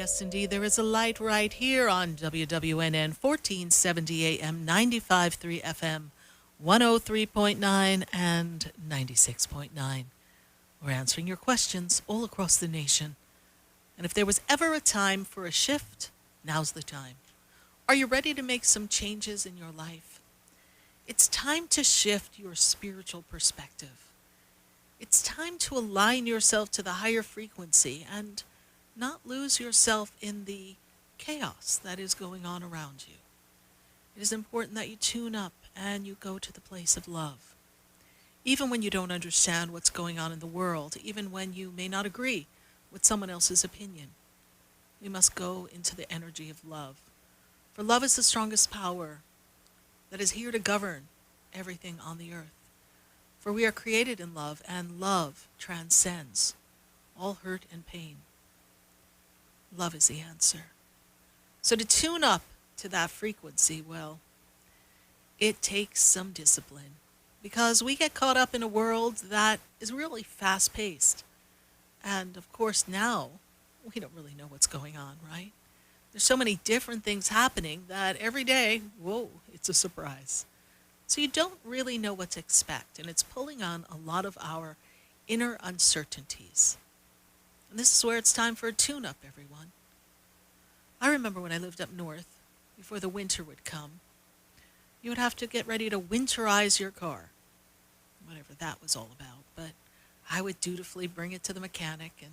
yes, indeed. There is a light right here on WWNN 1470 AM, 95.3 FM, 103.9 and 96.9. We're answering your questions all across the nation. And if there was ever a time for a shift, now's the time. Are you ready to make some changes in your life? It's time to shift your spiritual perspective. It's time to align yourself to the higher frequency and not lose yourself in the chaos that is going on around you. It is important that you tune up and you go to the place of love. Even when you don't understand what's going on in the world, even when you may not agree with someone else's opinion, we must go into the energy of love. For love is the strongest power that is here to govern everything on the earth. For we are created in love, and love transcends all hurt and pain. Love is the answer. So to tune up to that frequency, well, it takes some discipline, because we get caught up in a world that is really fast-paced. And of course now, we don't really know what's going on, right? There's so many different things happening that every day, whoa, it's a surprise. So you don't really know what to expect, and it's pulling on a lot of our inner uncertainties. And this is where it's time for a tune-up, everyone. I remember when I lived up north, before the winter would come, you would have to get ready to winterize your car, whatever that was all about. But I would dutifully bring it to the mechanic, and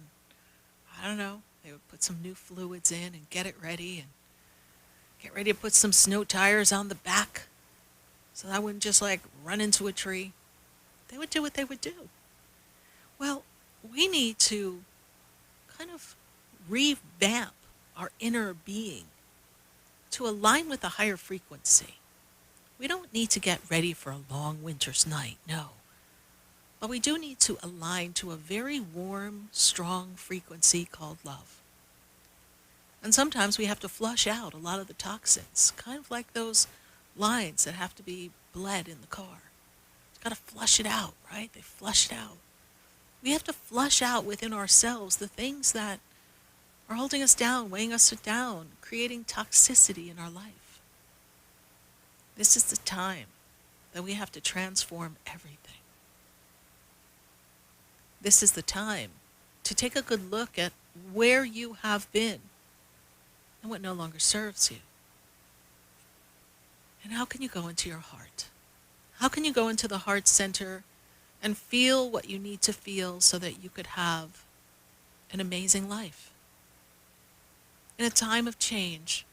I don't know, they would put some new fluids in and get it ready, and get ready to put some snow tires on the back so that I wouldn't just like run into a tree. They would do what they would do. Well, we need to kind of revamp our inner being to align with a higher frequency. We don't need to get ready for a long winter's night, no. But we do need to align to a very warm, strong frequency called love. And sometimes we have to flush out a lot of the toxins, kind of like those lines that have to be bled in the car. You've got to flush it out, right? They flush it out. We have to flush out within ourselves the things that are holding us down, weighing us down, creating toxicity in our life. This is the time that we have to transform everything. This is the time to take a good look at where you have been and what no longer serves you. And how can you go into your heart? How can you go into the heart center and feel what you need to feel so that you could have an amazing life? In a time of change,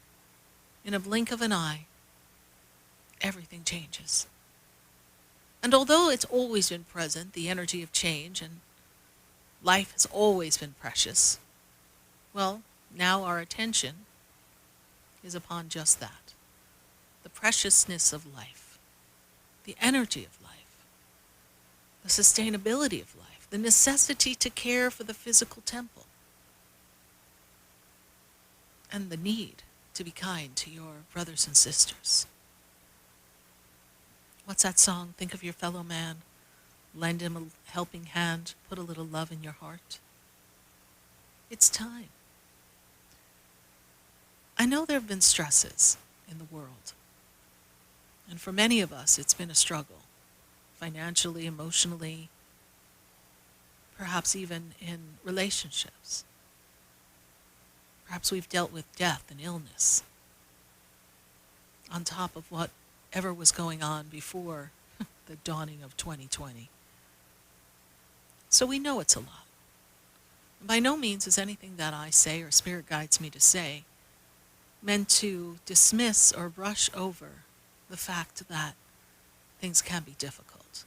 in a blink of an eye, everything changes. And although it's always been present, the energy of change, and life has always been precious, well, now our attention is upon just that. The preciousness of life, the energy of life, the sustainability of life, the necessity to care for the physical temple, and the need to be kind to your brothers and sisters. What's that song? Think of your fellow man, lend him a helping hand, put a little love in your heart. It's time. I know there have been stresses in the world. And for many of us, it's been a struggle, financially, emotionally, perhaps even in relationships. Perhaps we've dealt with death and illness on top of whatever was going on before the dawning of 2020. So we know it's a lot. By no means is anything that I say or Spirit guides me to say meant to dismiss or brush over the fact that things can be difficult.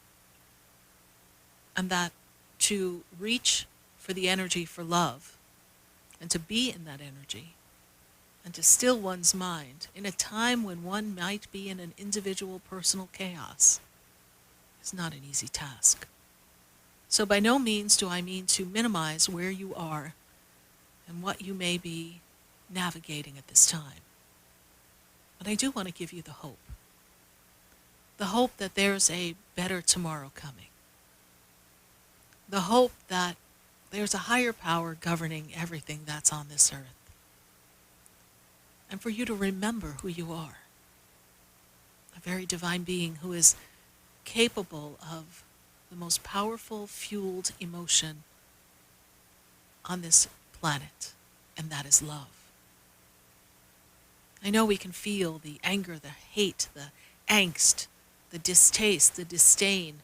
And that to reach for the energy for love and to be in that energy and to still one's mind in a time when one might be in an individual personal chaos is not an easy task. So by no means do I mean to minimize where you are and what you may be navigating at this time. But I do want to give you the hope. The hope that there's a better tomorrow coming. The hope that there's a higher power governing everything that's on this earth. and for you to remember who you are. A very divine being who is capable of the most powerful fueled emotion on this planet, and that is love. I know we can feel the anger, the hate, the angst, the distaste, the disdain.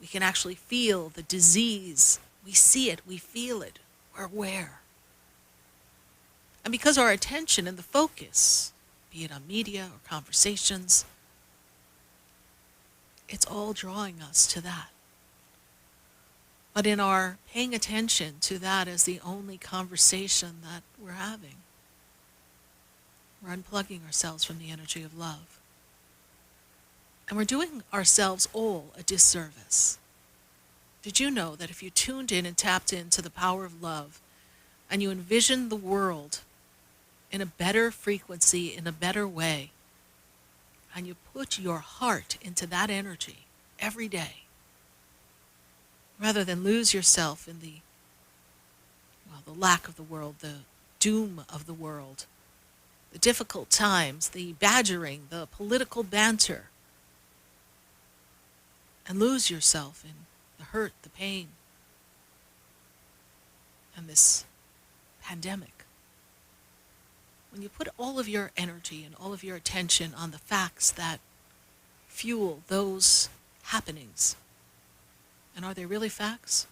We can actually feel the disease. We see it, we feel it. We're aware. And because our attention and the focus, be it on media or conversations, it's all drawing us to that. But in our paying attention to that as the only conversation that we're having, we're unplugging ourselves from the energy of love. And we're doing ourselves all a disservice. Did you know that if you tuned in and tapped into the power of love, and you envisioned the world in a better frequency, in a better way, and you put your heart into that energy every day, rather than lose yourself in the lack of the world, the doom of the world, the difficult times, the badgering, the political banter, and lose yourself in the hurt, the pain, and this pandemic. When you put all of your energy and all of your attention on the facts that fuel those happenings, and are they really facts?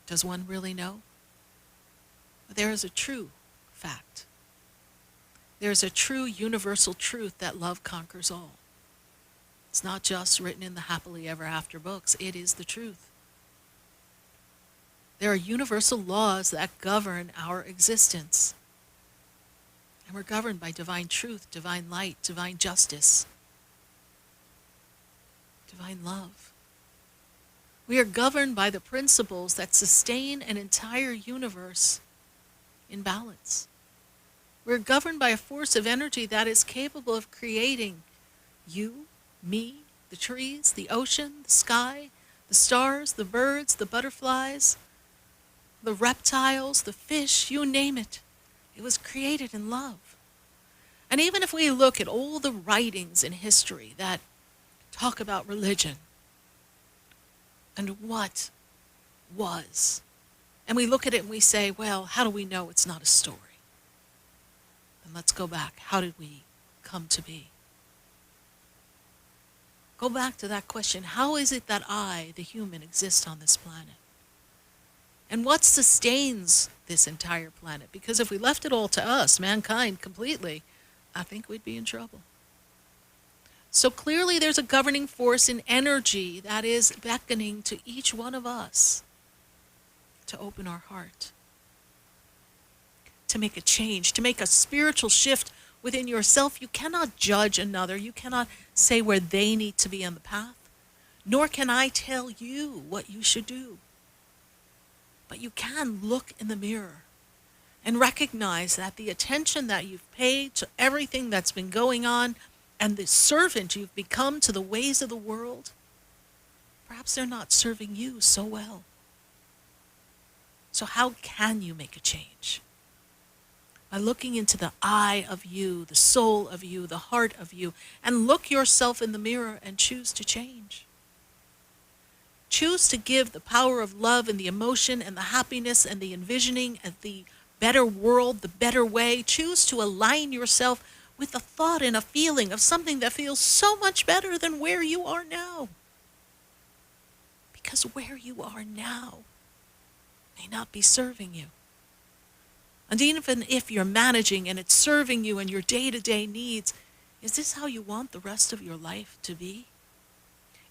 Does one really know? But there is a true fact. There is a true universal truth that love conquers all. It's not just written in the happily ever after books. It is the truth. There are universal laws that govern our existence. And we're governed by divine truth, divine light, divine justice, divine love. We are governed by the principles that sustain an entire universe in balance. We're governed by a force of energy that is capable of creating you, me, the trees, the ocean, the sky, the stars, the birds, the butterflies, the reptiles, the fish, you name it. It was created in love. And even if we look at all the writings in history that talk about religion and what was, and we look at it and we say, well, how do we know it's not a story? And let's go back. How did we come to be? Go back to that question. How is it that I, the human, exist on this planet? And what sustains this entire planet? Because if we left it all to us, mankind, completely, I think we'd be in trouble. So clearly there's a governing force in energy that is beckoning to each one of us to open our heart, to make a change, to make a spiritual shift within yourself. You cannot judge another. You cannot say where they need to be on the path, nor can I tell you what you should do. But you can look in the mirror and recognize that the attention that you've paid to everything that's been going on and the servant you've become to the ways of the world, perhaps they're not serving you so well. So how can you make a change? By looking into the eye of you, the soul of you, the heart of you, and look yourself in the mirror and choose to change. Choose to give the power of love and the emotion and the happiness and the envisioning and the better world, the better way. Choose to align yourself with a thought and a feeling of something that feels so much better than where you are now. Because where you are now may not be serving you. And even if you're managing and it's serving you and your day-to-day needs, is this how you want the rest of your life to be?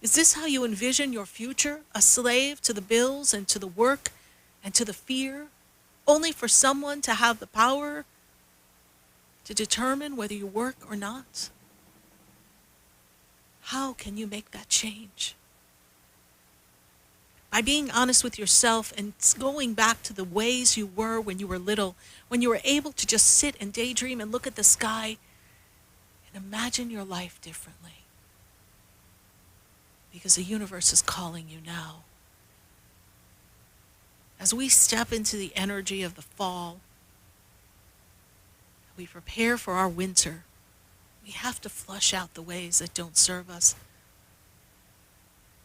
Is this how you envision your future? A slave to the bills and to the work and to the fear, only for someone to have the power to determine whether you work or not? How can you make that change? By being honest with yourself and going back to the ways you were when you were little, when you were able to just sit and daydream and look at the sky and imagine your life differently. Because the universe is calling you now. As we step into the energy of the fall, we prepare for our winter, we have to flush out the ways that don't serve us.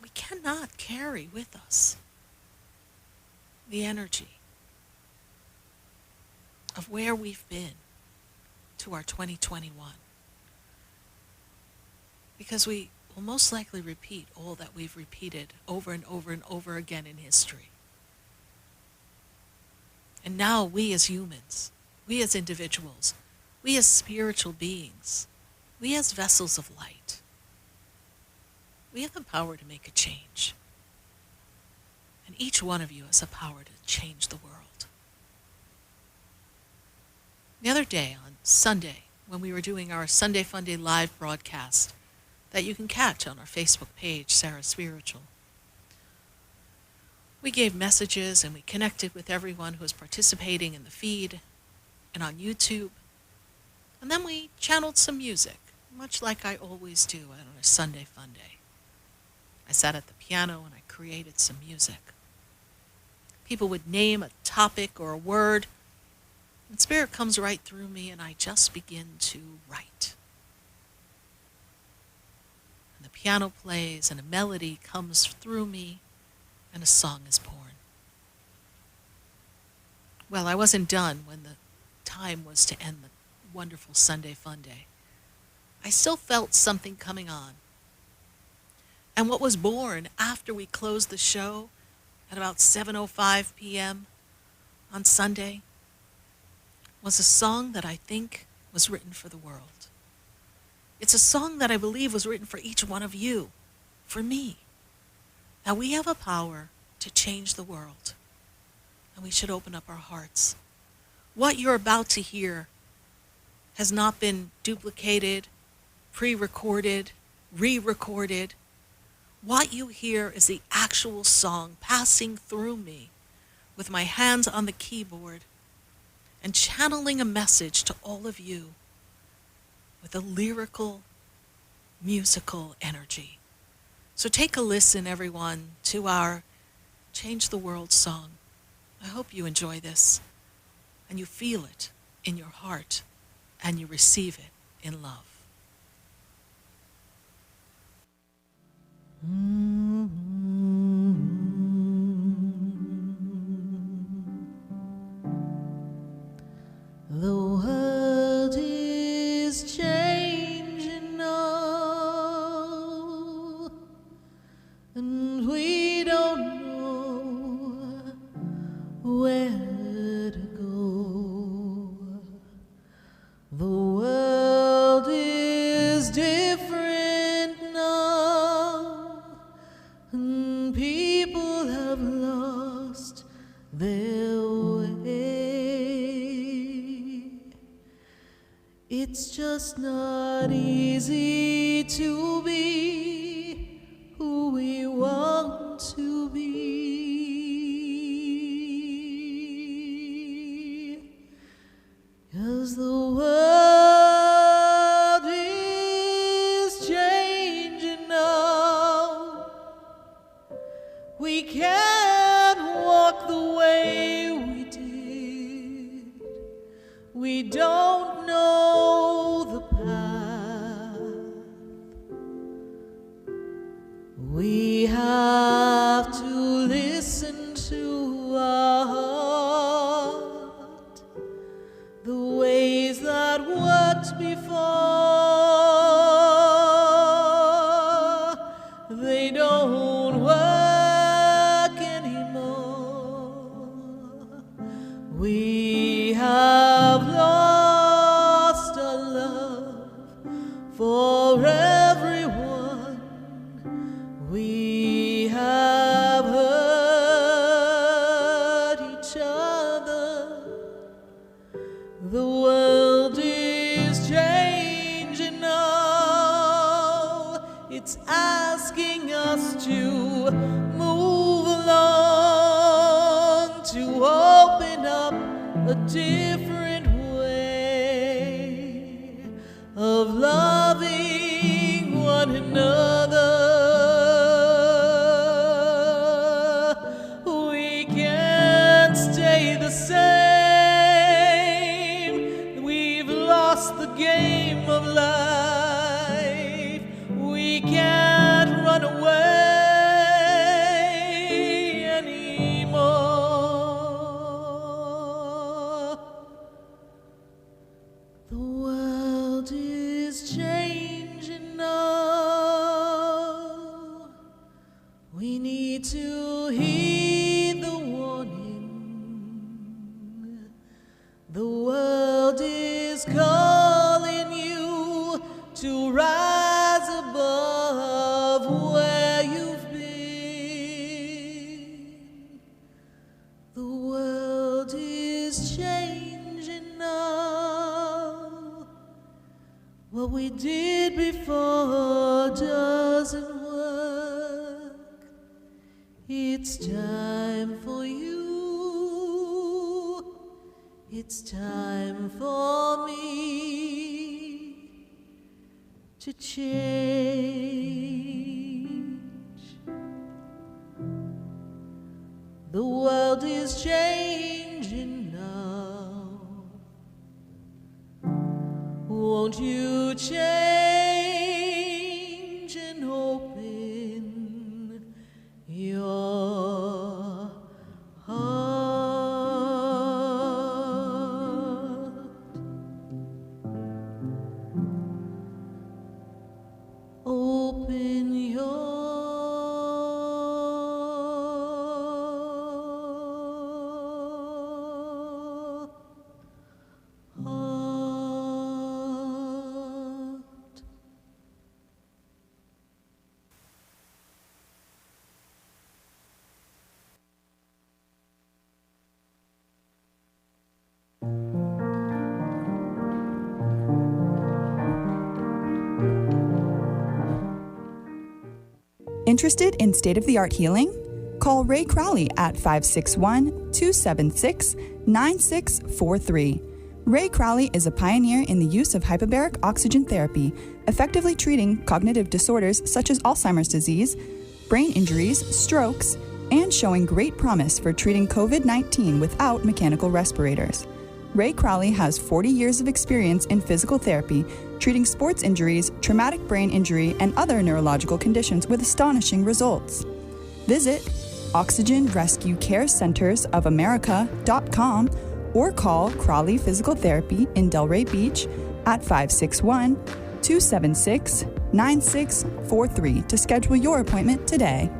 We cannot carry with us the energy of where we've been to our 2021. Because we will most likely repeat all that we've repeated over and over and over again in history. And now we as humans, we as individuals, we as spiritual beings, we as vessels of light, we have the power to make a change. And each one of you has the power to change the world. The other day, on Sunday, when we were doing our Sunday Funday live broadcast that you can catch on our Facebook page, SarahSpiritual, we gave messages and we connected with everyone who was participating in the feed and on YouTube. And then we channeled some music, much like I always do on a Sunday Funday. I sat at the piano and I created some music. People would name a topic or a word, and Spirit comes right through me and I just begin to write. And the piano plays and a melody comes through me and a song is born. Well, I wasn't done when the time was to end the wonderful Sunday Funday. I still felt something coming on. And what was born after we closed the show at about 7:05 p.m. on Sunday was a song that I think was written for the world. It's a song that I believe was written for each one of you, for me. Now we have a power to change the world, and we should open up our hearts. What you're about to hear has not been duplicated, pre-recorded, re-recorded. What you hear is the actual song passing through me with my hands on the keyboard and channeling a message to all of you with a lyrical, musical energy. So take a listen, everyone, to our Change the World song. I hope you enjoy this and you feel it in your heart and you receive it in love. The world is changing now, and we don't know where to go. The world is different now, and people have lost their way. It's just not easy to be who we want to be, 'cause the world is changing now. We can't walk the way we did. We don't know the path. We have to listen to our heart. The ways that worked before, they don't work anymore. We have lost our love for everyone. We have hurt each other. The world is changing now. It's asking us to move along, to open up a different way of loving one another. We can't stay the same. We've lost lost the game of life. We can't run away anymore. The world is changing now. We need to heed the warning. The world is calling you to rise above where you've been. The world is changing now. What we did before doesn't work. It's time for you. It's time for me to change. The world is changing now. Won't you change and open your heart? Open your heart. Interested in state-of-the-art healing? Call Ray Crowley at 561-276-9643. Ray Crowley is a pioneer in the use of hyperbaric oxygen therapy, effectively treating cognitive disorders such as Alzheimer's disease, brain injuries, strokes, and showing great promise for treating COVID-19 without mechanical respirators. Ray Crowley has 40 years of experience in physical therapy, treating sports injuries, traumatic brain injury, and other neurological conditions with astonishing results. Visit OxygenRescueCareCentersOfAmerica.com or call Crowley Physical Therapy in Delray Beach at 561-276-9643 to schedule your appointment today.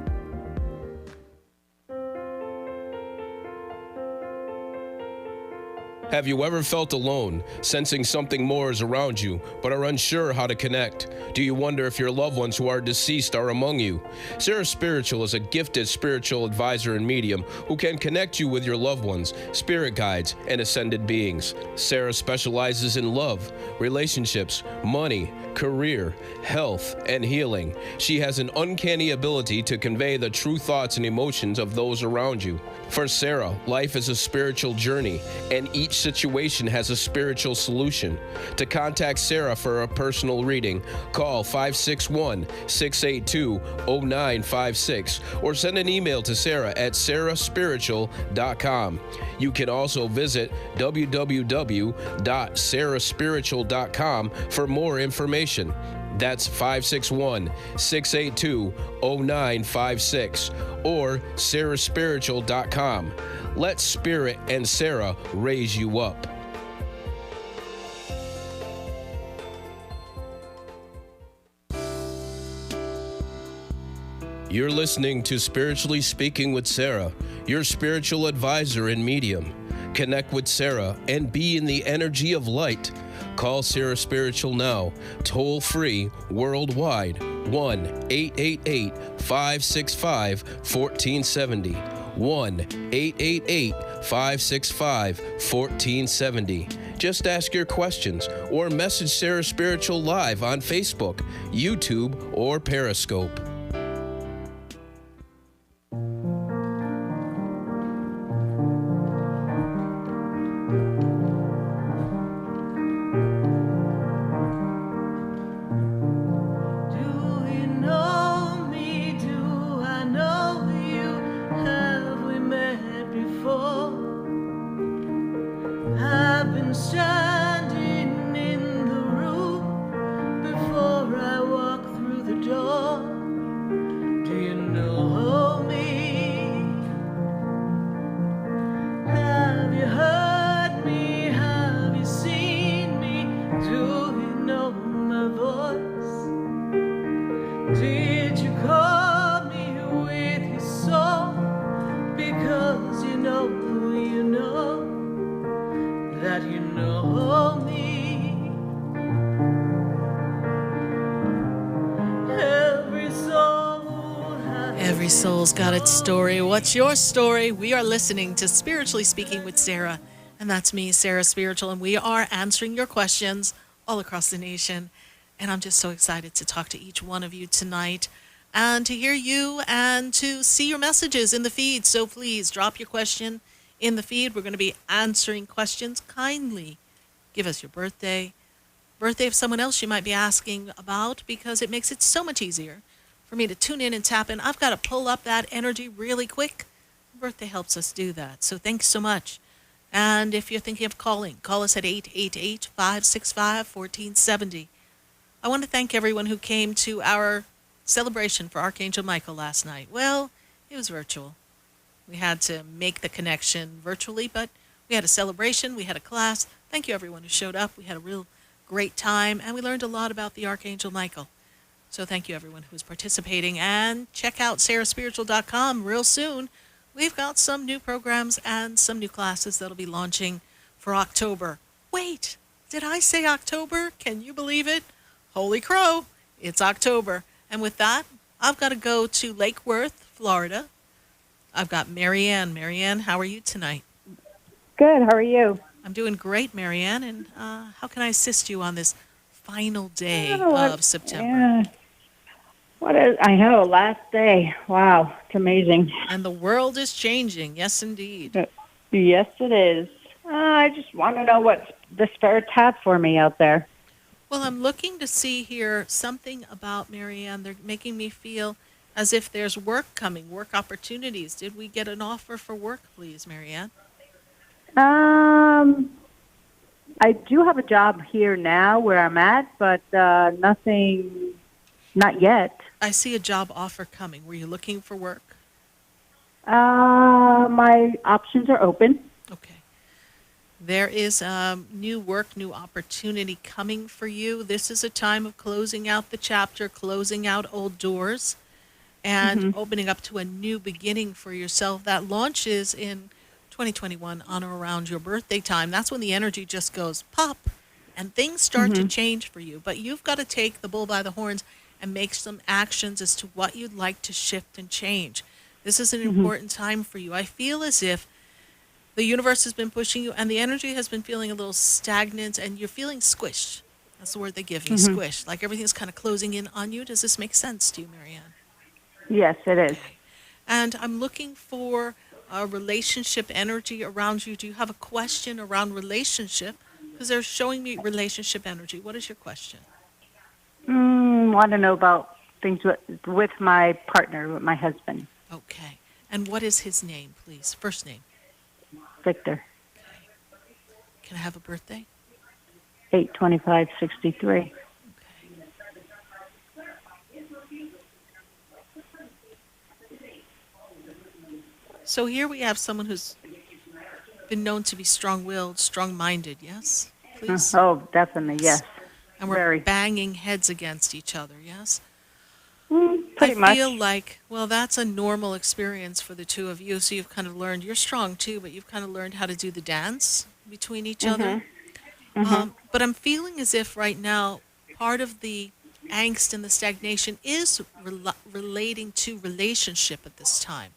Have you ever felt alone, sensing something more is around you, but are unsure how to connect? Do you wonder if your loved ones who are deceased are among you? SarahSpiritual is a gifted spiritual advisor and medium who can connect you with your loved ones, spirit guides, and ascended beings. Sarah specializes in love, relationships, money, career, health, and healing. She has an uncanny ability to convey the true thoughts and emotions of those around you. For Sarah, life is a spiritual journey, and each situation has a spiritual solution. To contact Sarah for a personal reading, call 561-682-0956 or send an email to Sarah at SarahSpiritual.com. You can also visit www.SarahSpiritual.com for more information. That's 561-682-0956 or SarahSpiritual.com. Let Spirit and Sarah raise you up. You're listening to Spiritually Speaking with Sarah, your spiritual advisor and medium. Connect with Sarah and be in the energy of light. Call Sarah Spiritual now, toll free, worldwide, 1-888-565-1470. 1-888-565-1470. Just ask your questions or message Sarah Spiritual live on Facebook, YouTube, or Periscope. I've been standing in Every soul's got its story. What's your story? We are listening to Spiritually Speaking with Sarah, and that's me, Sarah Spiritual, and we are answering your questions all across the nation. And I'm just so excited to talk to each one of you tonight and to hear you and to see your messages in the feed. So please drop your question in the feed. We're going to be answering questions. Kindly give us your birthday of someone else you might be asking about, because it makes it so much easier for me to tune in and tap in. I've got to pull up that energy really quick. Birthday helps us do that. So thanks so much. And if you're thinking of calling, call us at 888-565-1470. I want to thank everyone who came to our celebration for Archangel Michael last night. Well, it was virtual. We had to make the connection virtually, but we had a celebration, we had a class. Thank you everyone who showed up. We had a real great time, and we learned a lot about the Archangel Michael. So thank you everyone who's participating, and check out SarahSpiritual.com real soon. We've got some new programs and some new classes that'll be launching for October. Wait, did I say October? Can you believe it? Holy crow, it's October. And with that, I've got to go to Lake Worth, Florida. I've got Marianne. Marianne, how are you tonight? Good. How are you? I'm doing great, Marianne. And how can I assist you on this final day Oh, of September? Yeah. I know, last day. Wow, it's amazing. And the world is changing. Yes, indeed. Yes, it is. I just want to know what the spirits have for me out there. Well, I'm looking to see here something about Marianne. They're making me feel as if there's work coming, work opportunities. Did we get an offer for work, please, Marianne? I do have a job here now where I'm at, but nothing, not yet. I see a job offer coming. Were you looking for work? My options are open. Okay. There is new work, new opportunity coming for you. This is a time of closing out the chapter, closing out old doors, and opening up to a new beginning for yourself. That launches in 2021 on or around your birthday time. That's when the energy just goes pop, and things start to change for you. But you've got to take the bull by the horns and make some actions as to what you'd like to shift and change. This is an important time for you. I feel as if the universe has been pushing you, and the energy has been feeling a little stagnant, and you're feeling squished. That's the word they give me, squished. Like everything's kind of closing in on you. Does this make sense to you, Marianne? Yes, it is. Okay. And I'm looking for a relationship energy around you. Do you have a question around relationship? Because they're showing me relationship energy. What is your question? Want to know about things with my partner, with my husband. Okay. And what is his name, please? First name. Victor. Okay. Can I have a birthday? 8/25/63. Okay. So here we have someone who's been known to be strong-willed, strong-minded, yes? Please? Oh, definitely, yes. And we're Very. banging heads against each other, yes? Pretty much. I feel like, well, that's a normal experience for the two of you. So you've kind of learned, you're strong too, but you've kind of learned how to do the dance between each other. But I'm feeling as if right now, part of the angst and the stagnation is relating to relationship at this time.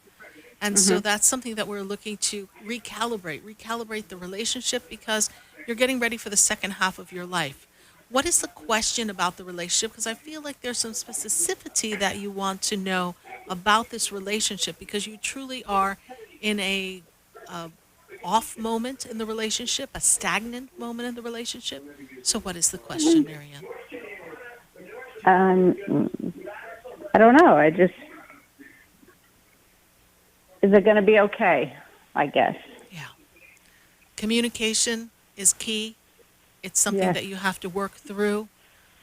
And so that's something that we're looking to recalibrate the relationship, because you're getting ready for the second half of your life. What is the question about the relationship? Because I feel like there's some specificity that you want to know about this relationship, because you truly are in a off moment in the relationship, a stagnant moment in the relationship. So what is the question, Marianne? I don't know. Is it going to be okay, I guess? Yeah. Communication is key. It's something that you have to work through.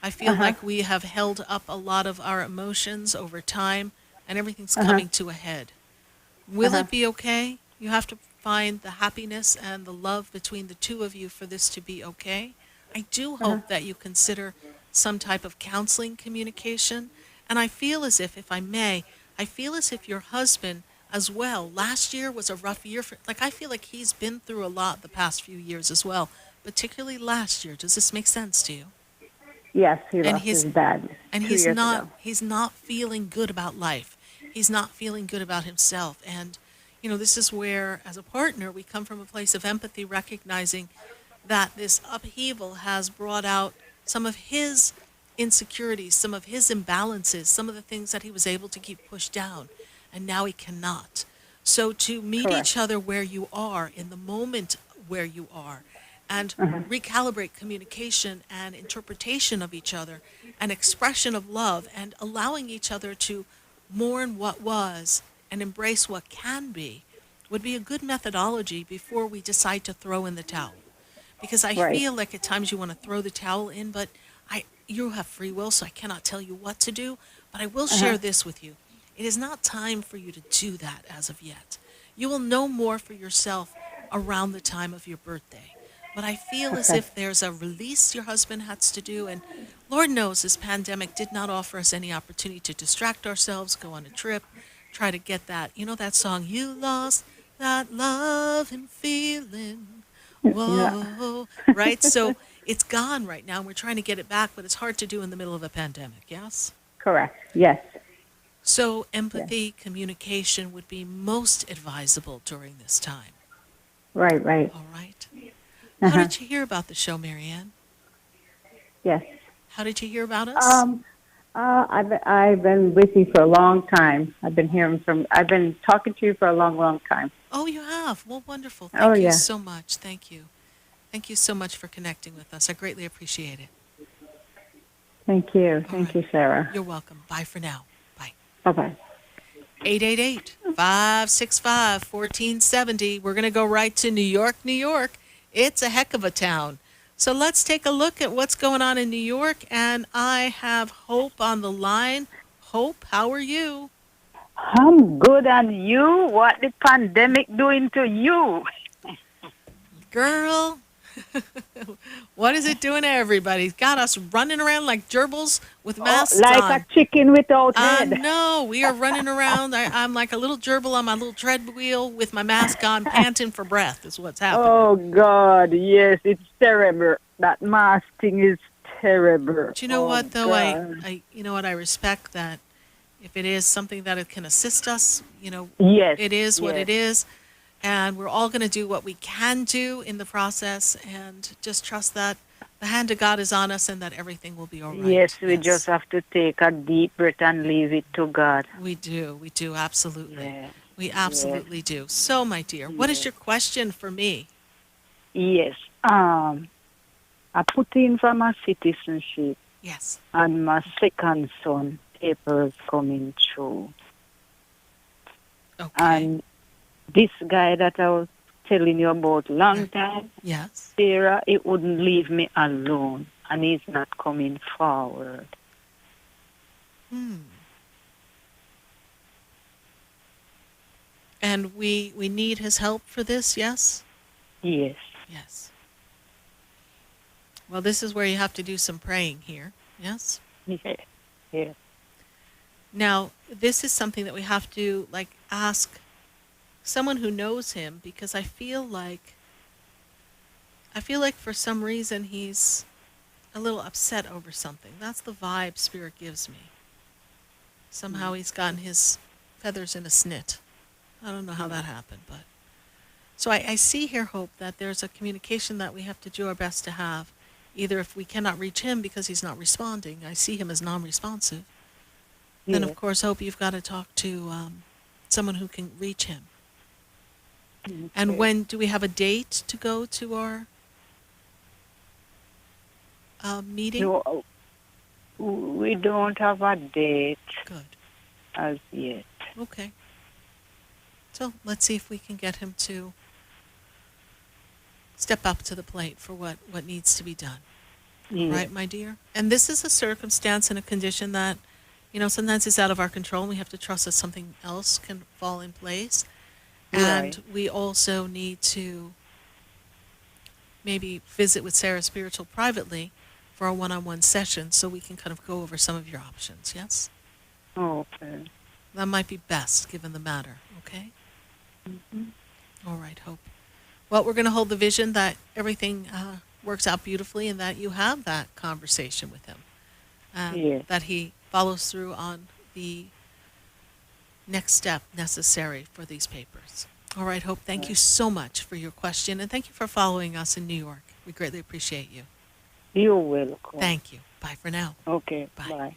I feel like we have held up a lot of our emotions over time, and everything's coming to a head. Will it be okay? You have to find the happiness and the love between the two of you for this to be okay. I do hope that you consider some type of counseling communication. And I feel as if I may, I feel as if your husband as well, last year was a rough year for, like, I feel like he's been through a lot the past few years as well, particularly last year. Does this make sense to you? Yes, he lost his dad. And he's not feeling good about life. he's not feeling good about himself. And, this is where, as a partner, we come from a place of empathy, recognizing that this upheaval has brought out some of his insecurities, some of his imbalances, some of the things that he was able to keep pushed down, and now he cannot. So to meet Correct. each other where you are, in the moment where you are, and recalibrate communication and interpretation of each other, and expression of love, and allowing each other to mourn what was and embrace what can be, would be a good methodology before we decide to throw in the towel. Because I Right. feel like at times you want to throw the towel in, but you have free will, so I cannot tell you what to do. But I will share this with you. It is not time for you to do that as of yet. You will know more for yourself around the time of your birthday. But I feel as Okay. if there's a release your husband has to do. And Lord knows this pandemic did not offer us any opportunity to distract ourselves, go on a trip, try to get that, that song, You Lost That Love and Feeling. Yeah. Whoa, right? So it's gone right now, and we're trying to get it back, but it's hard to do in the middle of a pandemic, yes? Correct. Yes. So empathy, communication would be most advisable during this time, Right. Right. all right? How Uh-huh. did you hear about the show, Marianne? Yes. How did you hear about us? I've been with you for a long time. I've been talking to you for a long, long time. Oh, you have? Well, wonderful. Oh, Thank you yeah. so much. Thank you. Thank you so much for connecting with us. I greatly appreciate it. Thank you. All Thank right. you, Sarah. You're welcome. Bye for now. Bye. Bye-bye. 888-565-1470. We're going to go right to New York, New York. It's a heck of a town. So let's take a look at what's going on in New York. And I have Hope on the line. Hope, how are you? I'm good, and you? What the pandemic doing to you? Girl, what is it doing to everybody? It's got us running around like gerbils with masks Like on. a chicken without I head. know. We are running around. I'm like a little gerbil on my little tread wheel with my mask on, panting for breath is what's happening. Oh God, yes, it's terrible. That mask thing is terrible. But you know what, though? God. I respect that if it is something that it can assist us, Yes, it is what yes. it is. And we're all going to do what we can do in the process and just trust that the hand of God is on us and that everything will be all right. Yes, we just have to take a deep breath and leave it to God. We do, absolutely. Yeah. We absolutely do. So, my dear, what is your question for me? Yes. I put in for my citizenship, Yes. and my second son papers coming through. Okay. And this guy that I was telling you about long time, Yes. Sarah, it wouldn't leave me alone, and he's not coming forward. And we need his help for this, yes? Yes. Yes. Well, this is where you have to do some praying here, yes? Yeah. Yeah. Now, this is something that we have to, ask someone who knows him, because I feel like for some reason he's a little upset over something. That's the vibe Spirit gives me. Somehow he's gotten his feathers in a snit. I don't know how that happened, but... So I see here, Hope, that there's a communication that we have to do our best to have. Either if we cannot reach him because he's not responding, I see him as non-responsive, then Yeah. of course, Hope, you've got to talk to someone who can reach him. And when do we have a date to go to our meeting? No, we don't have a date Good. as yet. Okay. So let's see if we can get him to step up to the plate for what needs to be done. Yeah. Right, my dear? And this is a circumstance and a condition that, sometimes is out of our control, and we have to trust that something else can fall in place. And Right. we also need to maybe visit with SarahSpiritual privately for a one-on-one session so we can kind of go over some of your options, yes? Okay. That might be best given the matter, okay? All right, Hope. Well, we're going to hold the vision that everything works out beautifully and that you have that conversation with him. Yes. That he follows through on the next step necessary for these papers. All right, Hope, thank you so much for your question, and thank you for following us in New York. We greatly appreciate you. You're welcome. Thank you. Bye for now. Okay, Bye. bye.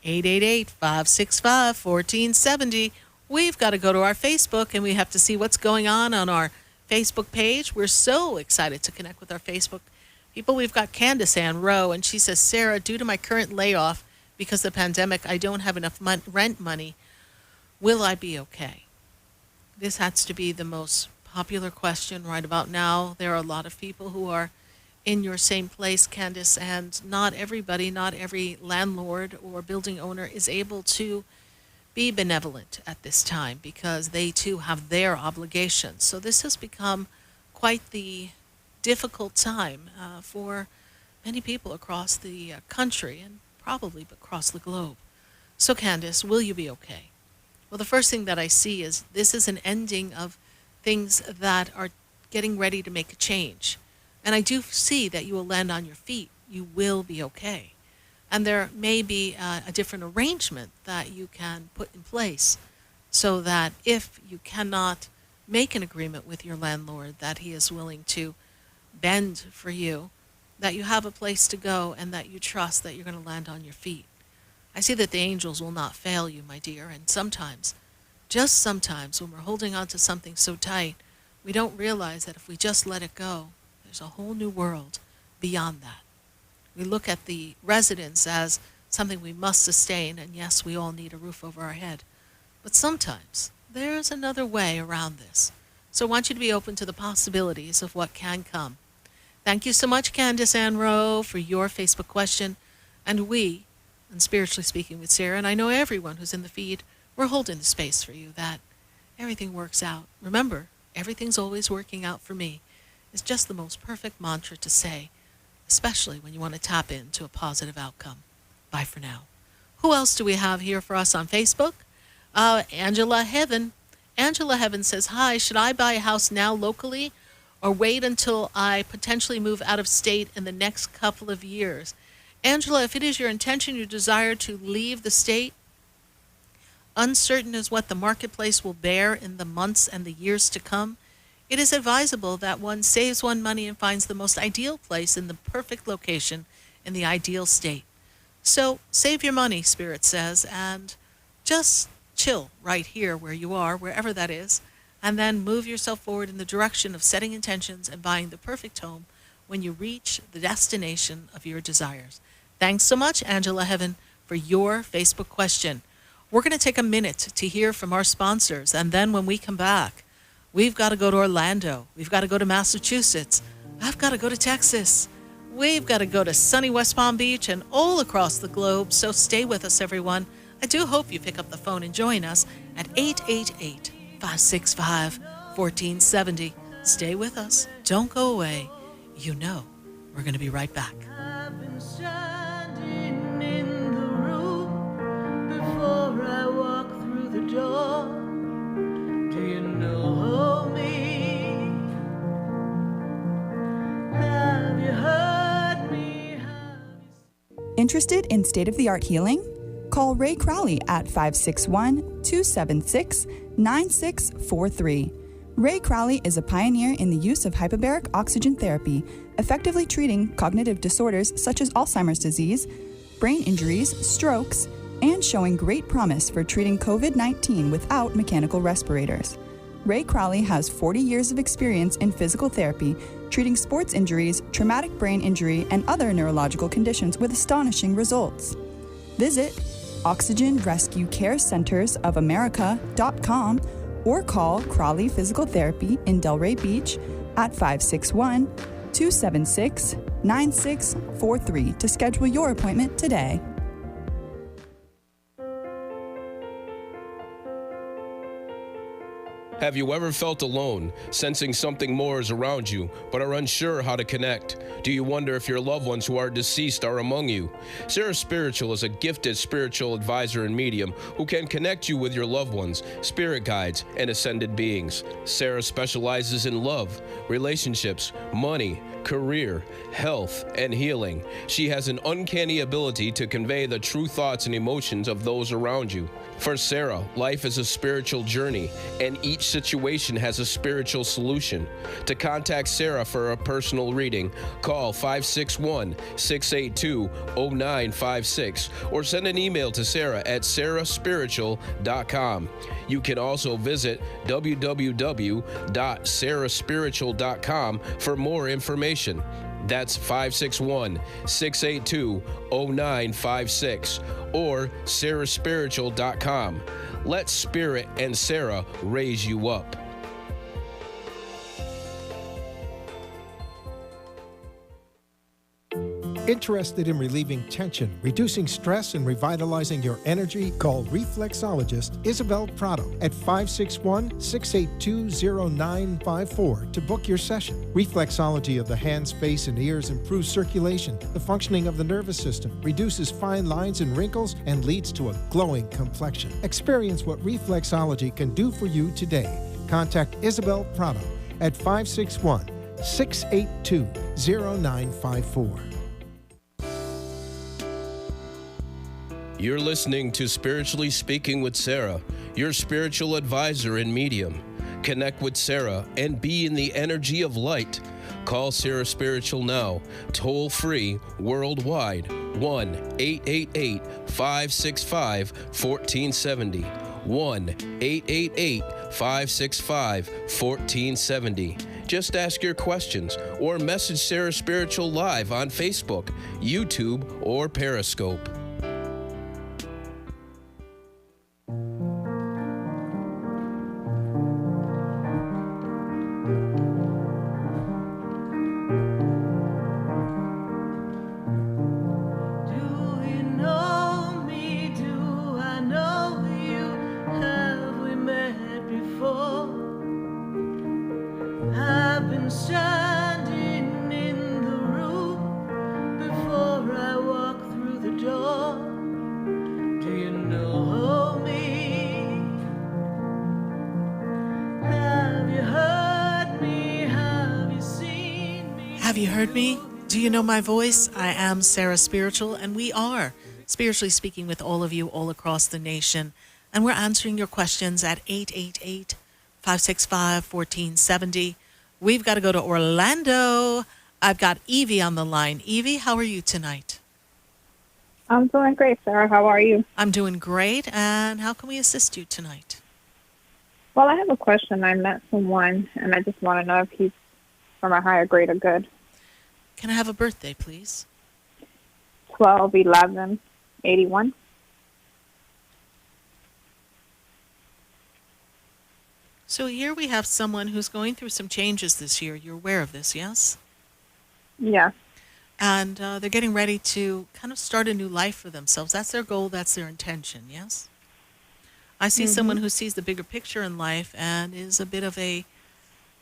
888-565-1470. We've got to go to our Facebook, and we have to see what's going on our Facebook page. We're so excited to connect with our Facebook people. We've got Candace Ann Rowe, and she says, Sarah, due to my current layoff because of the pandemic, I don't have enough rent money. Will I be okay? This has to be the most popular question right about now. There are a lot of people who are in your same place, Candace, and not everybody, not every landlord or building owner is able to be benevolent at this time because they too have their obligations. So this has become quite the difficult time for many people across the country and probably across the globe. So Candace, will you be okay? Well, the first thing that I see is this is an ending of things that are getting ready to make a change. And I do see that you will land on your feet. You will be okay. And there may be a different arrangement that you can put in place so that if you cannot make an agreement with your landlord that he is willing to bend for you, that you have a place to go and that you trust that you're going to land on your feet. I see that the angels will not fail you, my dear, and sometimes, just sometimes, when we're holding on to something so tight, we don't realize that if we just let it go, there's a whole new world beyond that. We look at the residence as something we must sustain, and yes, we all need a roof over our head. But sometimes there's another way around this. So I want you to be open to the possibilities of what can come. Thank you so much, Candace Ann Rowe, for your Facebook question. And we, and Spiritually Speaking with Sarah, and I know everyone who's in the feed, we're holding the space for you that everything works out. Remember, everything's always working out for me. It's just the most perfect mantra to say, especially when you want to tap into a positive outcome. Bye for now. Who else do we have here for us on Facebook? Angela Heaven. Angela Heaven says, hi, should I buy a house now locally or wait until I potentially move out of state in the next couple of years? Angela, if it is your intention, your desire to leave the state, uncertain as what the marketplace will bear in the months and the years to come, it is advisable that one saves one money and finds the most ideal place in the perfect location in the ideal state. So save your money, Spirit says, and just chill right here where you are, wherever that is, and then move yourself forward in the direction of setting intentions and buying the perfect home when you reach the destination of your desires. Thanks so much, Angela Heaven, for your Facebook question. We're going to take a minute to hear from our sponsors, and then when we come back, we've got to go to Orlando. We've got to go to Massachusetts. I've got to go to Texas. We've got to go to sunny West Palm Beach and all across the globe. So stay with us, everyone. I do hope you pick up the phone and join us at 888-565-1470. Stay with us. Don't go away. You know we're going to be right back. I've been standing in the room before I walk through the door. Do you know me? Have you heard me? Interested in state-of-the-art healing? Call Ray Crowley at 561-276-9643. Ray Crowley is a pioneer in the use of hyperbaric oxygen therapy, effectively treating cognitive disorders such as Alzheimer's disease, brain injuries, strokes, and showing great promise for treating COVID-19 without mechanical respirators. Ray Crowley has 40 years of experience in physical therapy, treating sports injuries, traumatic brain injury, and other neurological conditions with astonishing results. Visit OxygenRescueCareCentersOfAmerica.com or call Crowley Physical Therapy in Delray Beach at 561-276-9643 to schedule your appointment today. Have you ever felt alone, sensing something more is around you, but are unsure how to connect? Do you wonder if your loved ones who are deceased are among you? SarahSpiritual is a gifted spiritual advisor and medium who can connect you with your loved ones, spirit guides, and ascended beings. Sarah specializes in love, relationships, money, career, health, and healing. She has an uncanny ability to convey the true thoughts and emotions of those around you. For Sarah, life is a spiritual journey, and each situation has a spiritual solution. To contact Sarah for a personal reading, call 561-682-0956 or send an email to Sarah at SarahSpiritual.com. You can also visit www.SarahSpiritual.com for more information. That's 561-682-0956 or SarahSpiritual.com. Let Spirit and Sarah raise you up. Interested in relieving tension, reducing stress, and revitalizing your energy? Call reflexologist Isabel Prado at 561-682-0954 to book your session. Reflexology of the hands, face, and ears improves circulation, the functioning of the nervous system, reduces fine lines and wrinkles, and leads to a glowing complexion. Experience what reflexology can do for you today. Contact Isabel Prado at 561-682-0954. You're listening to Spiritually Speaking with Sarah, your spiritual advisor and medium. Connect with Sarah and be in the energy of light. Call Sarah Spiritual now, toll free, worldwide, 1-888-565-1470. 1-888-565-1470. Just ask your questions or message Sarah Spiritual live on Facebook, YouTube, or Periscope. Have you heard me? Do you know my voice? I am Sarah Spiritual, and we are spiritually speaking with all of you all across the nation. And we're answering your questions at 888-565-1470. We've got to go to Orlando. I've got Evie on the line. Evie, how are you tonight? I'm doing great, Sarah. How are you? I'm doing great. And how can we assist you tonight? Well, I have a question. I met someone, and I just want to know if he's from a higher grade of good. Can I have a birthday, please? 12/11/81. So here we have someone who's going through some changes this year. You're aware of this, yes? Yeah. And they're getting ready to kind of start a new life for themselves. That's their goal. That's their intention, yes? I see someone who sees the bigger picture in life and is a bit of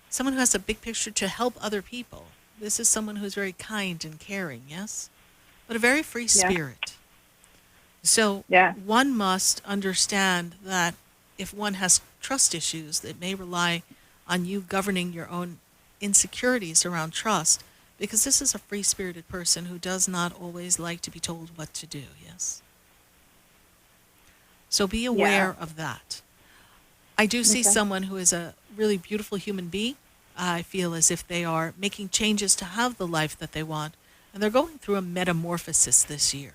someone who has a big picture to help other people. This is someone who's very kind and caring, yes? But a very free spirit. So one must understand that if one has trust issues, that may rely on you governing your own insecurities around trust, because this is a free-spirited person who does not always like to be told what to do, yes? So be aware of that. I do see someone who is a really beautiful human being. I feel as if they are making changes to have the life that they want, and they're going through a metamorphosis this year.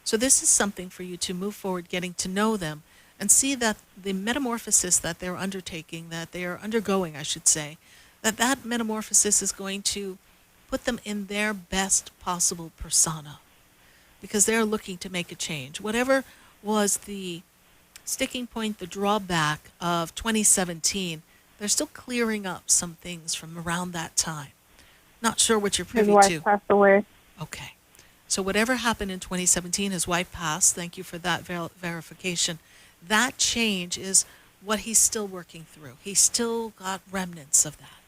So this is something for you to move forward, getting to know them, and see that the metamorphosis that they're undertaking, that they are undergoing, I should say, that metamorphosis is going to put them in their best possible persona, because they're looking to make a change. Whatever was the sticking point, the drawback of 2017, they're still clearing up some things from around that time. Not sure what you're privy to. His wife passed away. Okay. So whatever happened in 2017, his wife passed. Thank you for that verification. That change is what he's still working through. He's still got remnants of that.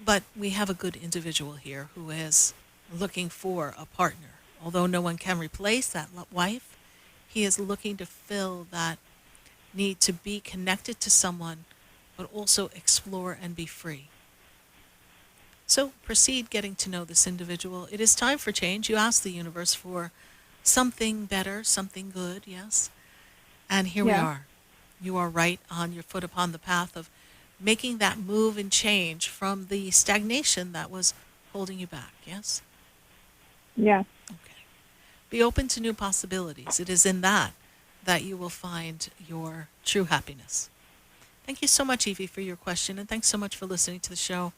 But we have a good individual here who is looking for a partner. Although no one can replace that wife, he is looking to fill that need to be connected to someone, but also explore and be free. So proceed getting to know this individual. It is time for change. You ask the universe for something better, something good, yes? And here we Yeah. are. You are right on your foot upon the path of making that move and change from the stagnation that was holding you back, yes? Yeah. Okay. Be open to new possibilities. It is in that that you will find your true happiness. Thank you so much, Evie, for your question, and thanks so much for listening to the show.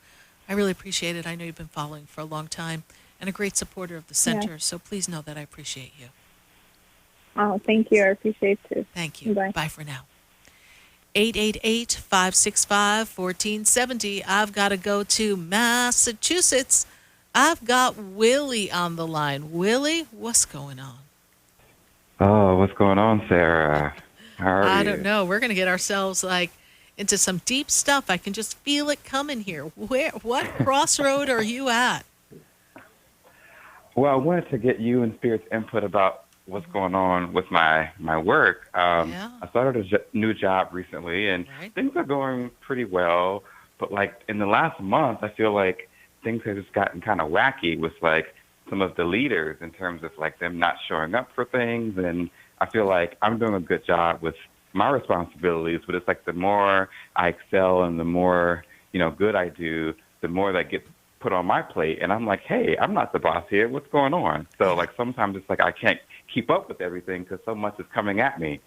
I really appreciate it. I know you've been following for a long time and a great supporter of the Yeah. center, so please know that I appreciate you. Oh, thank you. I appreciate it. Thank you. Bye. Bye for now. 888-565-1470. I've got to go to Massachusetts. I've got Willie on the line. Willie, what's going on? Oh, what's going on, Sarah? How are I you? don't know. We're going to get ourselves into some deep stuff. I can just feel it coming here. What crossroad are you at? Well, I wanted to get you and Spirit's input about what's going on with my work. Yeah. I started a new job recently, and Right. things are going pretty well. But like in the last month, I feel like things have just gotten kind of wacky with like some of the leaders in terms of like them not showing up for things. And I feel like I'm doing a good job with my responsibilities, but it's like the more I excel and the more, good I do, the more that gets put on my plate. And I'm like, hey, I'm not the boss here. What's going on? So like sometimes it's like I can't keep up with everything because so much is coming at me.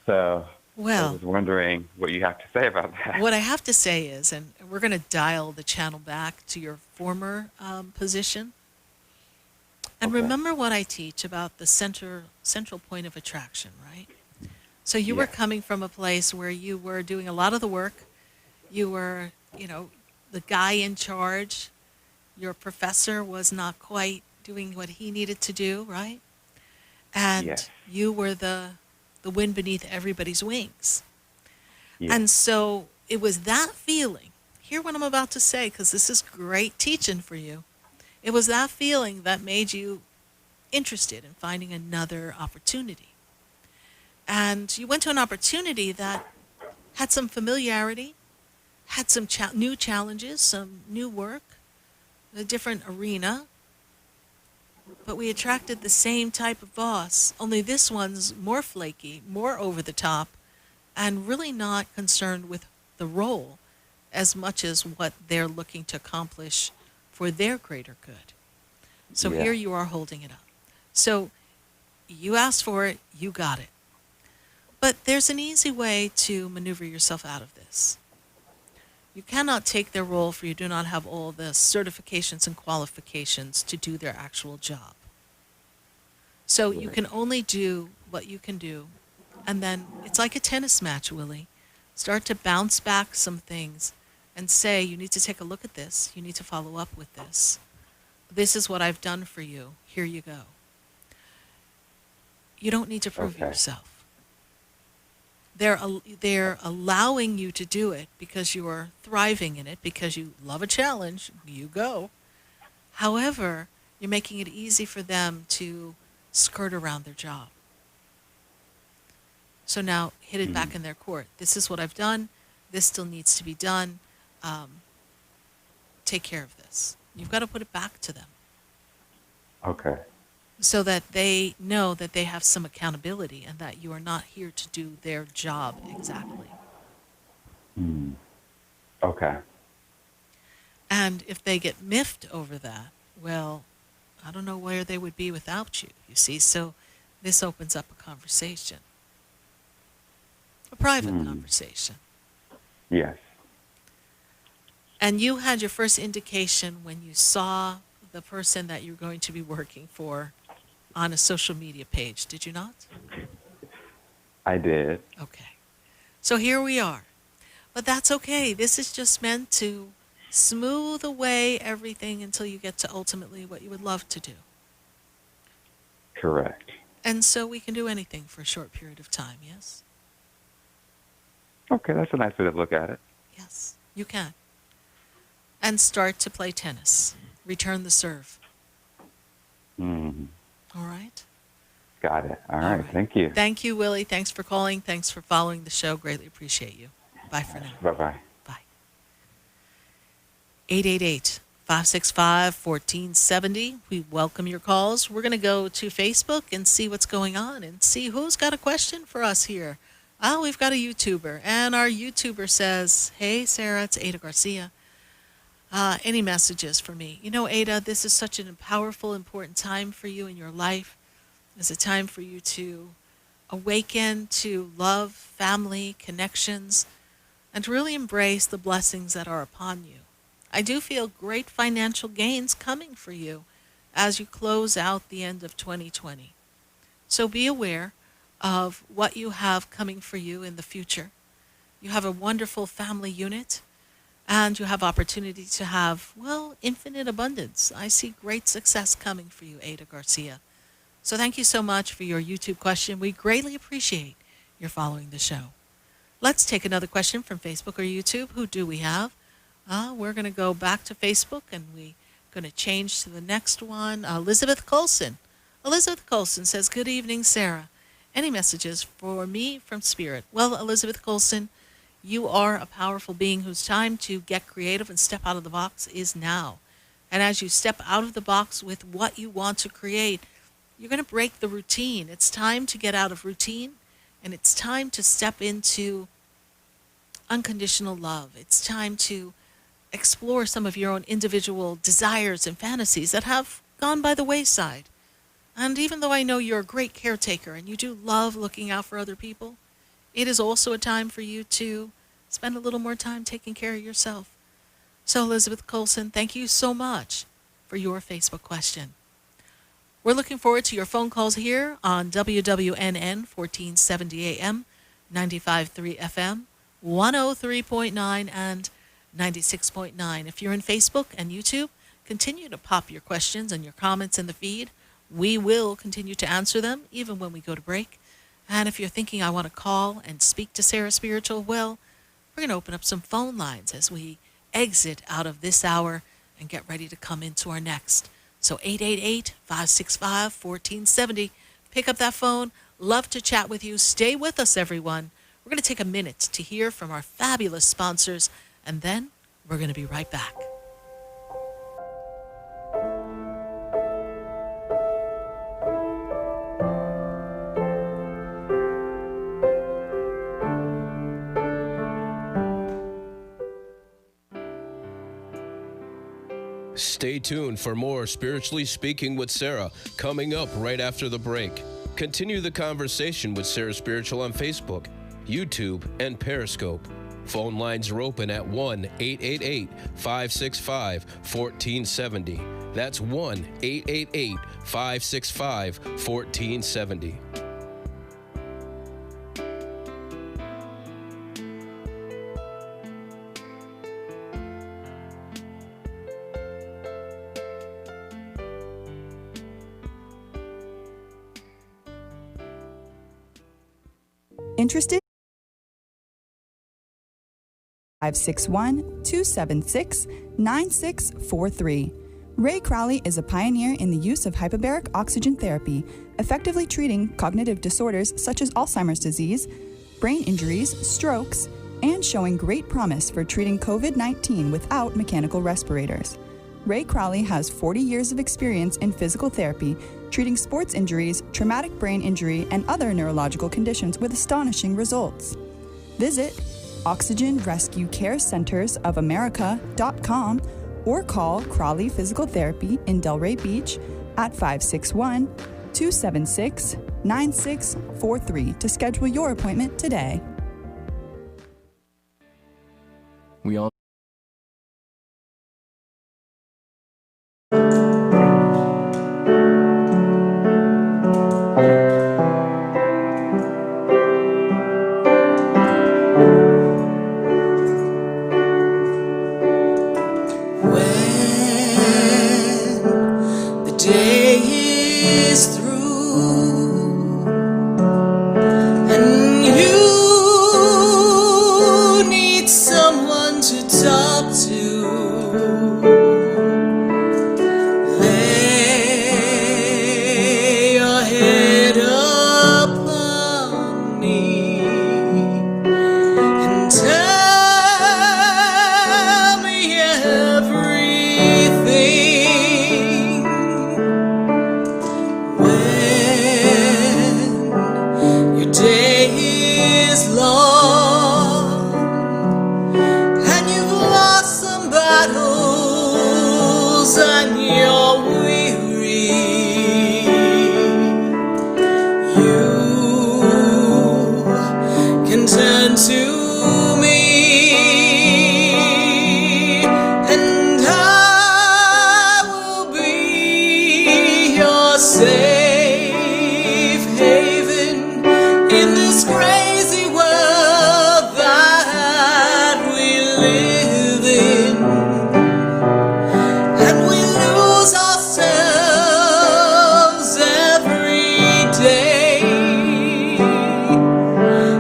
So I Well, was wondering what you have to say about that. what I have to say is, and we're going to dial the channel back to your former position. And Okay. remember what I teach about the central point of attraction, right? So you were Yeah. coming from a place where you were doing a lot of the work. You were, the guy in charge. Your professor was not quite doing what he needed to do, right? And Yes. you were the wind beneath everybody's wings. Yeah. And so it was that feeling. Hear what I'm about to say, because this is great teaching for you. It was that feeling that made you interested in finding another opportunity. And you went to an opportunity that had some familiarity, had some new challenges, some new work, a different arena. But we attracted the same type of boss, only this one's more flaky, more over the top, and really not concerned with the role as much as what they're looking to accomplish for their greater good. So Yeah. here you are holding it up. So you asked for it, you got it. But there's an easy way to maneuver yourself out of this. You cannot take their role for you do not have all the certifications and qualifications to do their actual job. So you can only do what you can do. And then it's like a tennis match, Willie. Start to bounce back some things and say, you need to take a look at this. You need to follow up with this. This is what I've done for you. Here you go. You don't need to prove Okay. yourself. They're allowing you to do it because you are thriving in it, because you love a challenge. You go. However, you're making it easy for them to skirt around their job. So now hit it back in their court. This is what I've done. This still needs to be done. Take care of this. You've got to put it back to them Okay. so that they know that they have some accountability and that you are not here to do their job exactly. Okay. And if they get miffed over that, well, I don't know where they would be without you, you see. So this opens up a conversation, a private conversation. Yes. And you had your first indication when you saw the person that you're going to be working for on a social media page, did you not? I did. Okay. So here we are. But that's okay. This is just meant to smooth away everything until you get to ultimately what you would love to do. Correct. And so we can do anything for a short period of time, yes? Okay, that's a nice way to look at it. Yes, you can. And start to play tennis. Return the serve. Mm. All right? Got it. All All right. right. Thank you. Thank you, Willie. Thanks for calling. Thanks for following the show. Greatly appreciate you. Bye for now. Bye-bye. Bye. 888 565-1470. We welcome your calls. We're going to go to Facebook and see what's going on and see who's got a question for us here. Oh, we've got a YouTuber, and our YouTuber says, "Hey, Sarah, it's Ada Garcia. Any messages for me?" You know, Ada, this is such a powerful, important time for you in your life. It's a time for you to awaken to love, family, connections, and to really embrace the blessings that are upon you. I do feel great financial gains coming for you as you close out the end of 2020. So be aware of what you have coming for you in the future. You have a wonderful family unit, and you have opportunity to have, well, infinite abundance. I see great success coming for you, Ada Garcia. So thank you so much for your YouTube question. We greatly appreciate your following the show. Let's take another question from Facebook or YouTube. Who do we have? We're going to go back to Facebook, and we're going to change to the next one. Elizabeth Colson. Elizabeth Colson says, "Good evening, Sarah. Any messages for me from Spirit?" Well, Elizabeth Colson, you are a powerful being whose time to get creative and step out of the box is now. And as you step out of the box with what you want to create, you're going to break the routine. It's time to get out of routine, and it's time to step into unconditional love. It's time to explore some of your own individual desires and fantasies that have gone by the wayside. And even though I know you're a great caretaker and you do love looking out for other people, it is also a time for you to spend a little more time taking care of yourself. So, Elizabeth Colson, thank you so much for your Facebook question. We're looking forward to your phone calls here on WWNN 1470 AM, 95.3 FM, 103.9 and 96.9. If you're in Facebook and YouTube, continue to pop your questions and your comments in the feed. We will continue to answer them even when we go to break. And if you're thinking, I want to call and speak to Sarah Spiritual, well, we're going to open up some phone lines as we exit out of this hour and get ready to come into our next. So 888-565-1470. Pick up that phone. Love to chat with you. Stay with us, everyone. We're going to take a minute to hear from our fabulous sponsors, and then we're going to be right back. Stay tuned for more Spiritually Speaking with Sarah coming up right after the break. Continue the conversation with Sarah Spiritual on Facebook, YouTube, and Periscope. Phone lines are open at 1-888-565-1470. That's 1-888-565-1470. Interested? 561-276-9643. Ray Crowley is a pioneer in the use of hyperbaric oxygen therapy, effectively treating cognitive disorders such as Alzheimer's disease, brain injuries, strokes, and showing great promise for treating COVID-19 without mechanical respirators. Ray Crowley has 40 years of experience in physical therapy, treating sports injuries, traumatic brain injury, and other neurological conditions with astonishing results. Visit OxygenRescueCareCentersOfAmerica.com or call Crowley Physical Therapy in Delray Beach at 561-276-9643 to schedule your appointment today. We all Tell me everything. a safe haven in this crazy world that we live in, and we lose ourselves every day.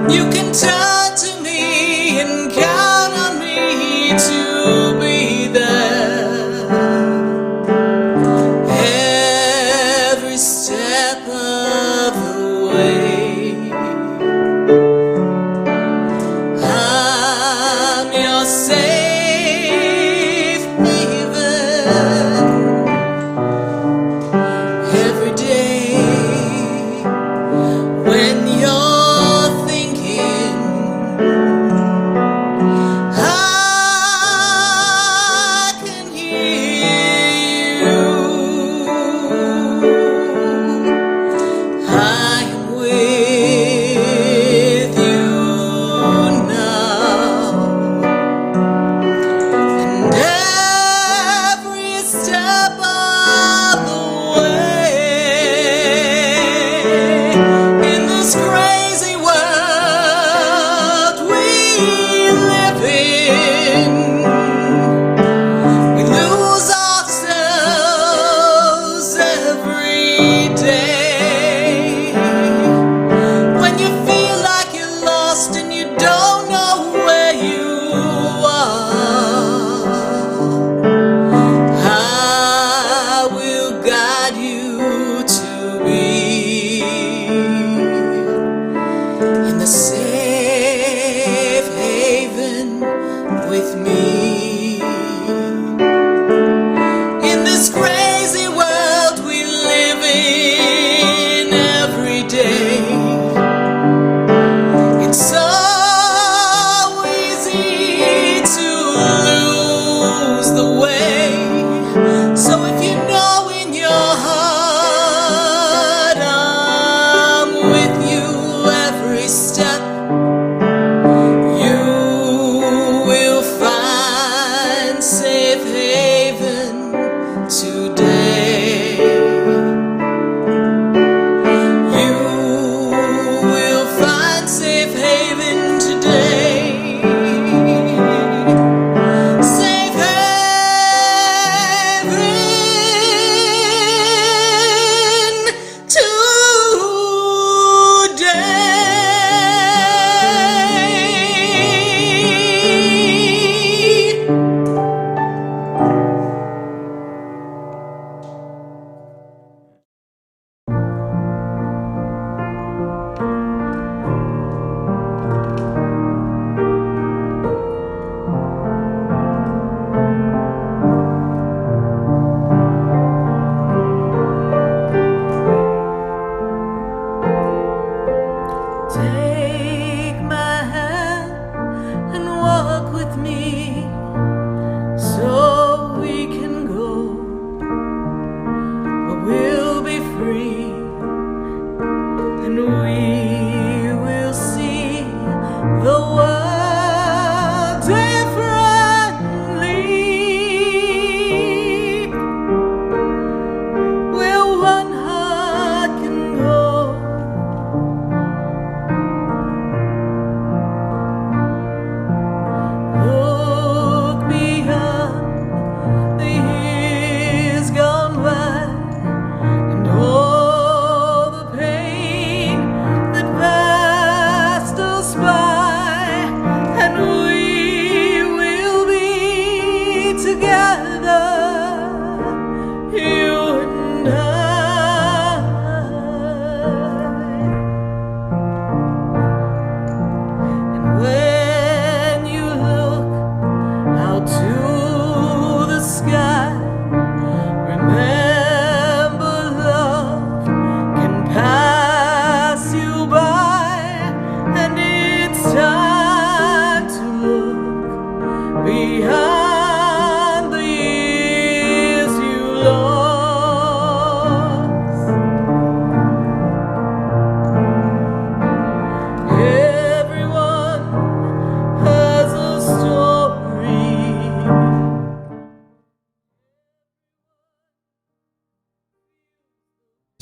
You can turn to me and count on me to be there every step of the way. I'm your safe haven every day. When you're thinking I can hear you, I am with you now, and every step of the way in this crazy world we live in. We lose ourselves every day.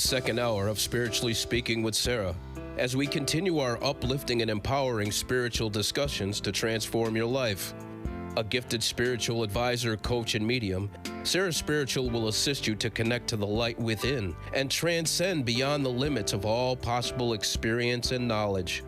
second hour of Spiritually Speaking with Sarah, as we continue our uplifting and empowering spiritual discussions to transform your life. A gifted spiritual advisor, coach, and medium, SarahSpiritual will assist you to connect to the light within and transcend beyond the limits of all possible experience and knowledge.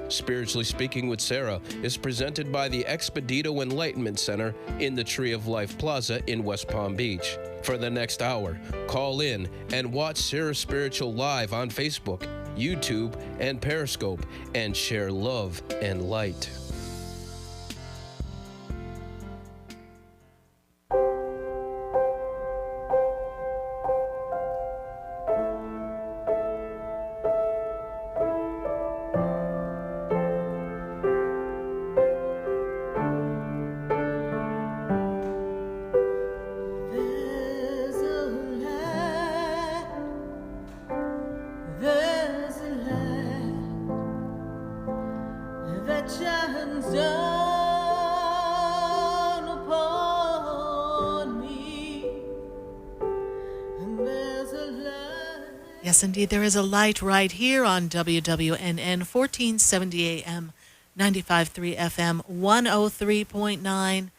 Spiritually Speaking with Sarah is presented by the Expedito Enlightenment Center in the Tree of Life Plaza in West Palm Beach. For the next hour, call in and watch SarahSpiritual live on Facebook, YouTube, and Periscope, and share love and light. Yes, indeed, there is a light right here on WWNN 1470 AM, 95.3 FM, 103.9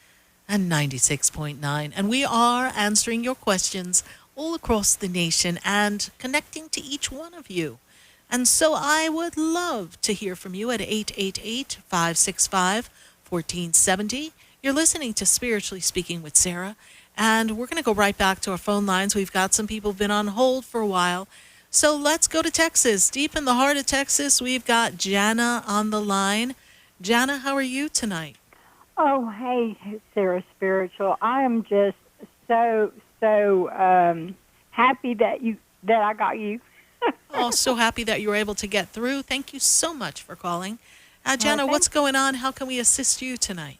and 96.9. And we are answering your questions all across the nation and connecting to each one of you. And so I would love to hear from you at 888-565-1470. You're listening to Spiritually Speaking with Sarah, and we're going to go right back to our phone lines. We've got some people who've been on hold for a while. So let's go to Texas. Deep in the heart of Texas, we've got Jana on the line. Jana, how are you tonight? Oh, hey, Sarah Spiritual. I am just so happy that I got you. Oh, so happy that you were able to get through. Thank you so much for calling. Jana, what's going on? How can we assist you tonight?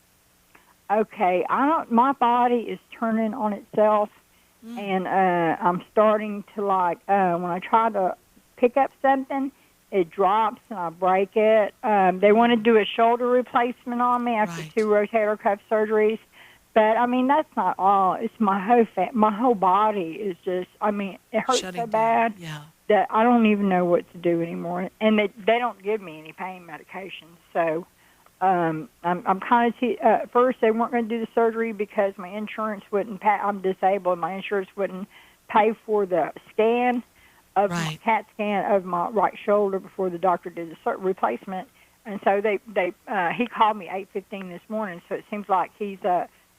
Okay, my body is turning on itself. And I'm starting to, when I try to pick up something, it drops and I break it. They want to do a shoulder replacement on me after 2 rotator cuff surgeries. But, I mean, that's not all. It's my whole body is just, it hurts so bad that I don't even know what to do anymore. And they don't give me any pain medication. So I'm kind of first they weren't going to do the surgery because my insurance wouldn't pay. I'm disabled. My insurance wouldn't pay for the scan of my CAT scan of my right shoulder before the doctor did the replacement. And so he called me 8:15 this morning. So it seems like he's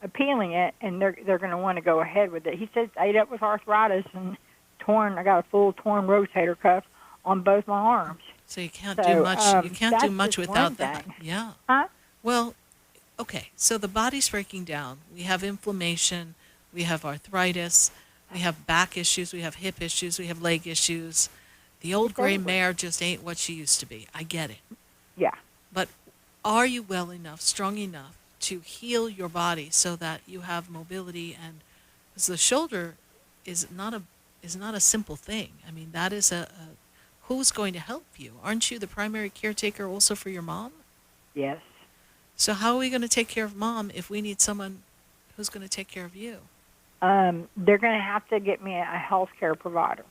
appealing it, and they're going to want to go ahead with it. He says it's ate up with arthritis and torn. I got a full torn rotator cuff on both my arms. So you can't do much. You can't do much without that. Yeah. Huh? Well, okay. So the body's breaking down. We have inflammation. We have arthritis. We have back issues. We have hip issues. We have leg issues. The old gray mare just ain't what she used to be. I get it. Yeah. But are you well enough, strong enough to heal your body so that you have mobility? And because the shoulder is not a simple thing. I mean, that is who's going to help you? Aren't you the primary caretaker also for your mom? Yes. So how are we going to take care of Mom if we need someone who's going to take care of you? They're going to have to get me a health care provider.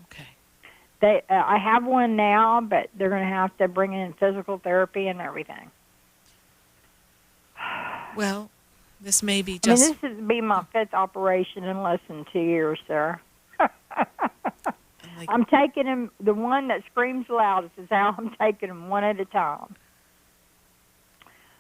Okay. I have one now, but they're going to have to bring in physical therapy and everything. Well, this may be just... this will be my 5th operation in less than 2 years, sir. I'm taking them, the one that screams loudest is how I'm taking them one at a time.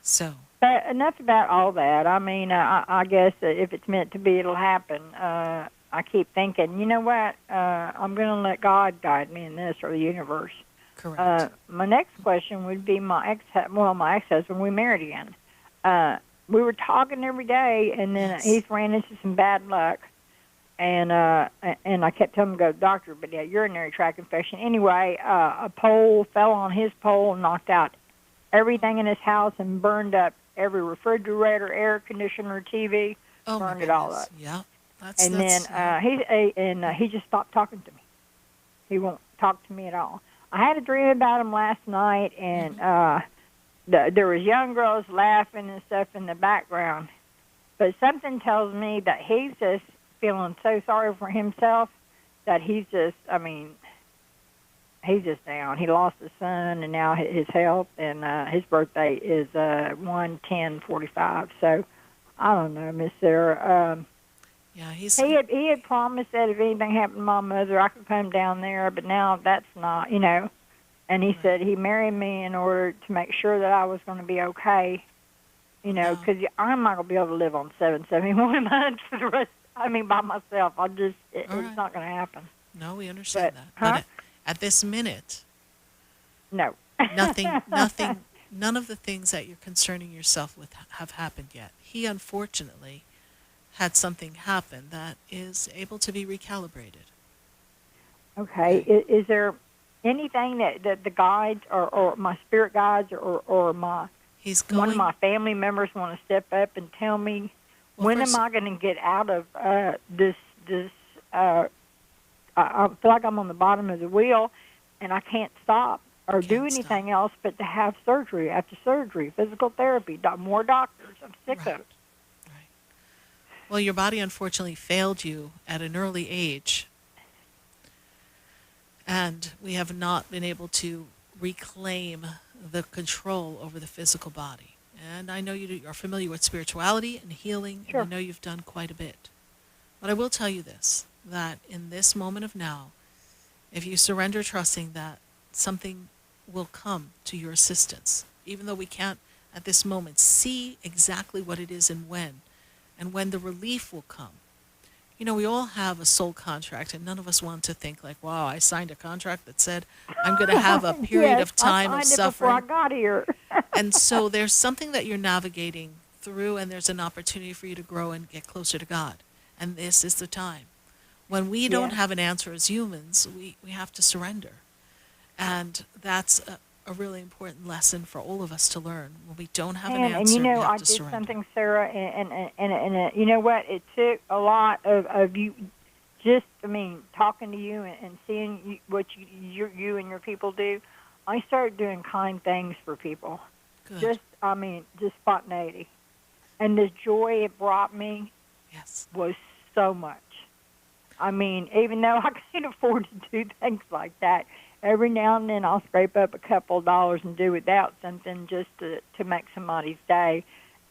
So. But enough about all that. I mean, I guess if it's meant to be, it'll happen. I keep thinking, you know what? I'm going to let God guide me in this, or the universe. Correct. My next question would be my ex-husband. We married again. We were talking every day, and then he's ran into some bad luck. And I kept telling him to go to the doctor, but yeah, urinary tract infection. Anyway, a pole fell on his pole and knocked out everything in his house and burned up every refrigerator, air conditioner, TV, burned it all up. Yeah, he just stopped talking to me. He won't talk to me at all. I had a dream about him last night, and there was young girls laughing and stuff in the background. But something tells me that he's just feeling so sorry for himself that he's just, I mean, he's just down. He lost his son, and now his health, and his birthday is 1/10/45. So I don't know, Miss Sarah. Yeah, he had promised that if anything happened to my mother, I could come down there, but now that's not, you know. And he said he married me in order to make sure that I was going to be okay, you know, because I'm not going to be able to live on 771 months for the rest. I mean, by myself. It's not going to happen. No, we understand that. But at this minute, no, nothing, none of the things that you're concerning yourself with have happened yet. He unfortunately had something happen that is able to be recalibrated. Okay. Is there anything that the guides or my spirit guides or my one of my family members want to step up and tell me when am I going to get out of this? I feel like I'm on the bottom of the wheel, and I can't stop or do anything else but to have surgery after surgery, physical therapy, more doctors. I'm sick of it. Right. Well, your body unfortunately failed you at an early age, and we have not been able to reclaim the control over the physical body. And I know you're familiar with spirituality and healing, and I know you've done quite a bit. But I will tell you this, that in this moment of now, if you surrender trusting that something will come to your assistance, even though we can't at this moment see exactly what it is and when the relief will come. You know, we all have a soul contract, and none of us want to think like, wow, I signed a contract that said I'm going to have a period of time of suffering. I got here. And so there's something that you're navigating through, and there's an opportunity for you to grow and get closer to God. And this is the time. When we don't have an answer as humans, we have to surrender. And that's a really important lesson for all of us to learn. When we don't have an answer, and you know, we have I to did surrender. something, Sarah, and you know what? It took a lot of you, just, I mean, talking to you and seeing what you and your people do. I started doing kind things for people. Good. Just spontaneity. And the joy it brought me was so much. I mean, even though I can't afford to do things like that, every now and then I'll scrape up a couple of dollars and do without something just to make somebody's day.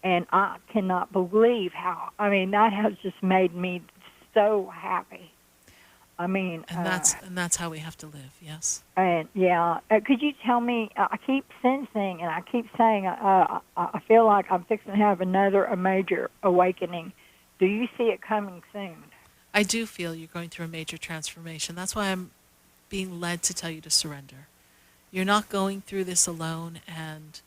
And I cannot believe how, I mean, that has just made me so happy. I mean... And that's how we have to live, yes. And, could you tell me, I keep sensing and I keep saying I feel like I'm fixing to have a major awakening. Do you see it coming soon? I do feel you're going through a major transformation. That's why I'm being led to tell you to surrender. You're not going through this alone, and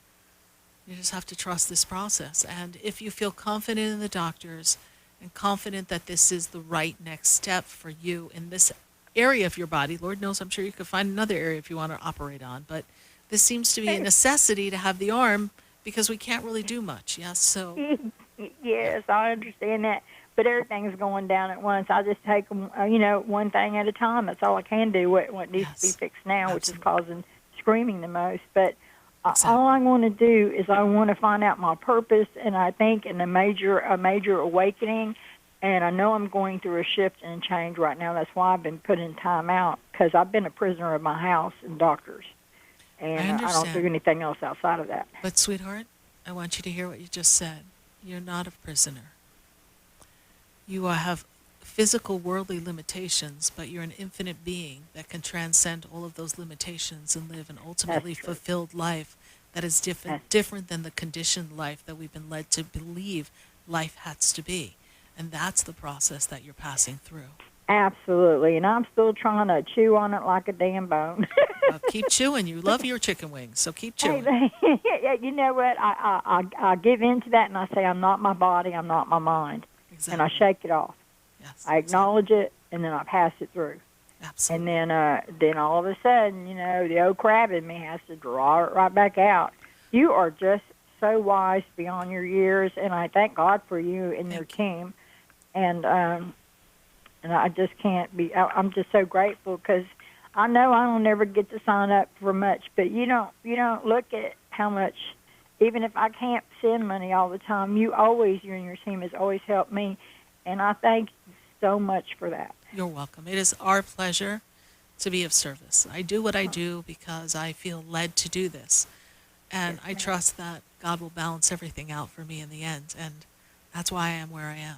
you just have to trust this process. And if you feel confident in the doctors and confident that this is the right next step for you in this area of your body, Lord knows I'm sure you could find another area if you want to operate on, but this seems to be a necessity to have the arm because we can't really do much, yes? So. Yes, I understand that. But everything's going down at once. I just take them, one thing at a time. That's all I can do. What needs to be fixed now, which is causing screaming the most. But all I want to do is I want to find out my purpose, and I think in a major awakening. And I know I'm going through a shift and change right now. That's why I've been putting time out, because I've been a prisoner of my house and doctors, and I don't do anything else outside of that. But sweetheart, I want you to hear what you just said. You're not a prisoner. You have physical, worldly limitations, but you're an infinite being that can transcend all of those limitations and live an ultimately fulfilled life that is different than the conditioned life that we've been led to believe life has to be. And that's the process that you're passing through. Absolutely, and I'm still trying to chew on it like a damn bone. Well, keep chewing. You love your chicken wings, so keep chewing. You know what? I give in to that, and I say I'm not my body, I'm not my mind. Exactly. And I shake it off. Yes, I acknowledge it, and then I pass it through. Absolutely. And then all of a sudden, the old crab in me has to draw it right back out. You are just so wise beyond your years, and I thank God for you and your team. And I just can't be. I'm just so grateful, because I know I don't never get to sign up for much, but you don't look at how much. Even if I can't send money all the time, you and your team has always helped me, and I thank you so much for that. You're welcome. It is our pleasure to be of service. I do what I do because I feel led to do this. And I trust that God will balance everything out for me in the end. And that's why I am where I am.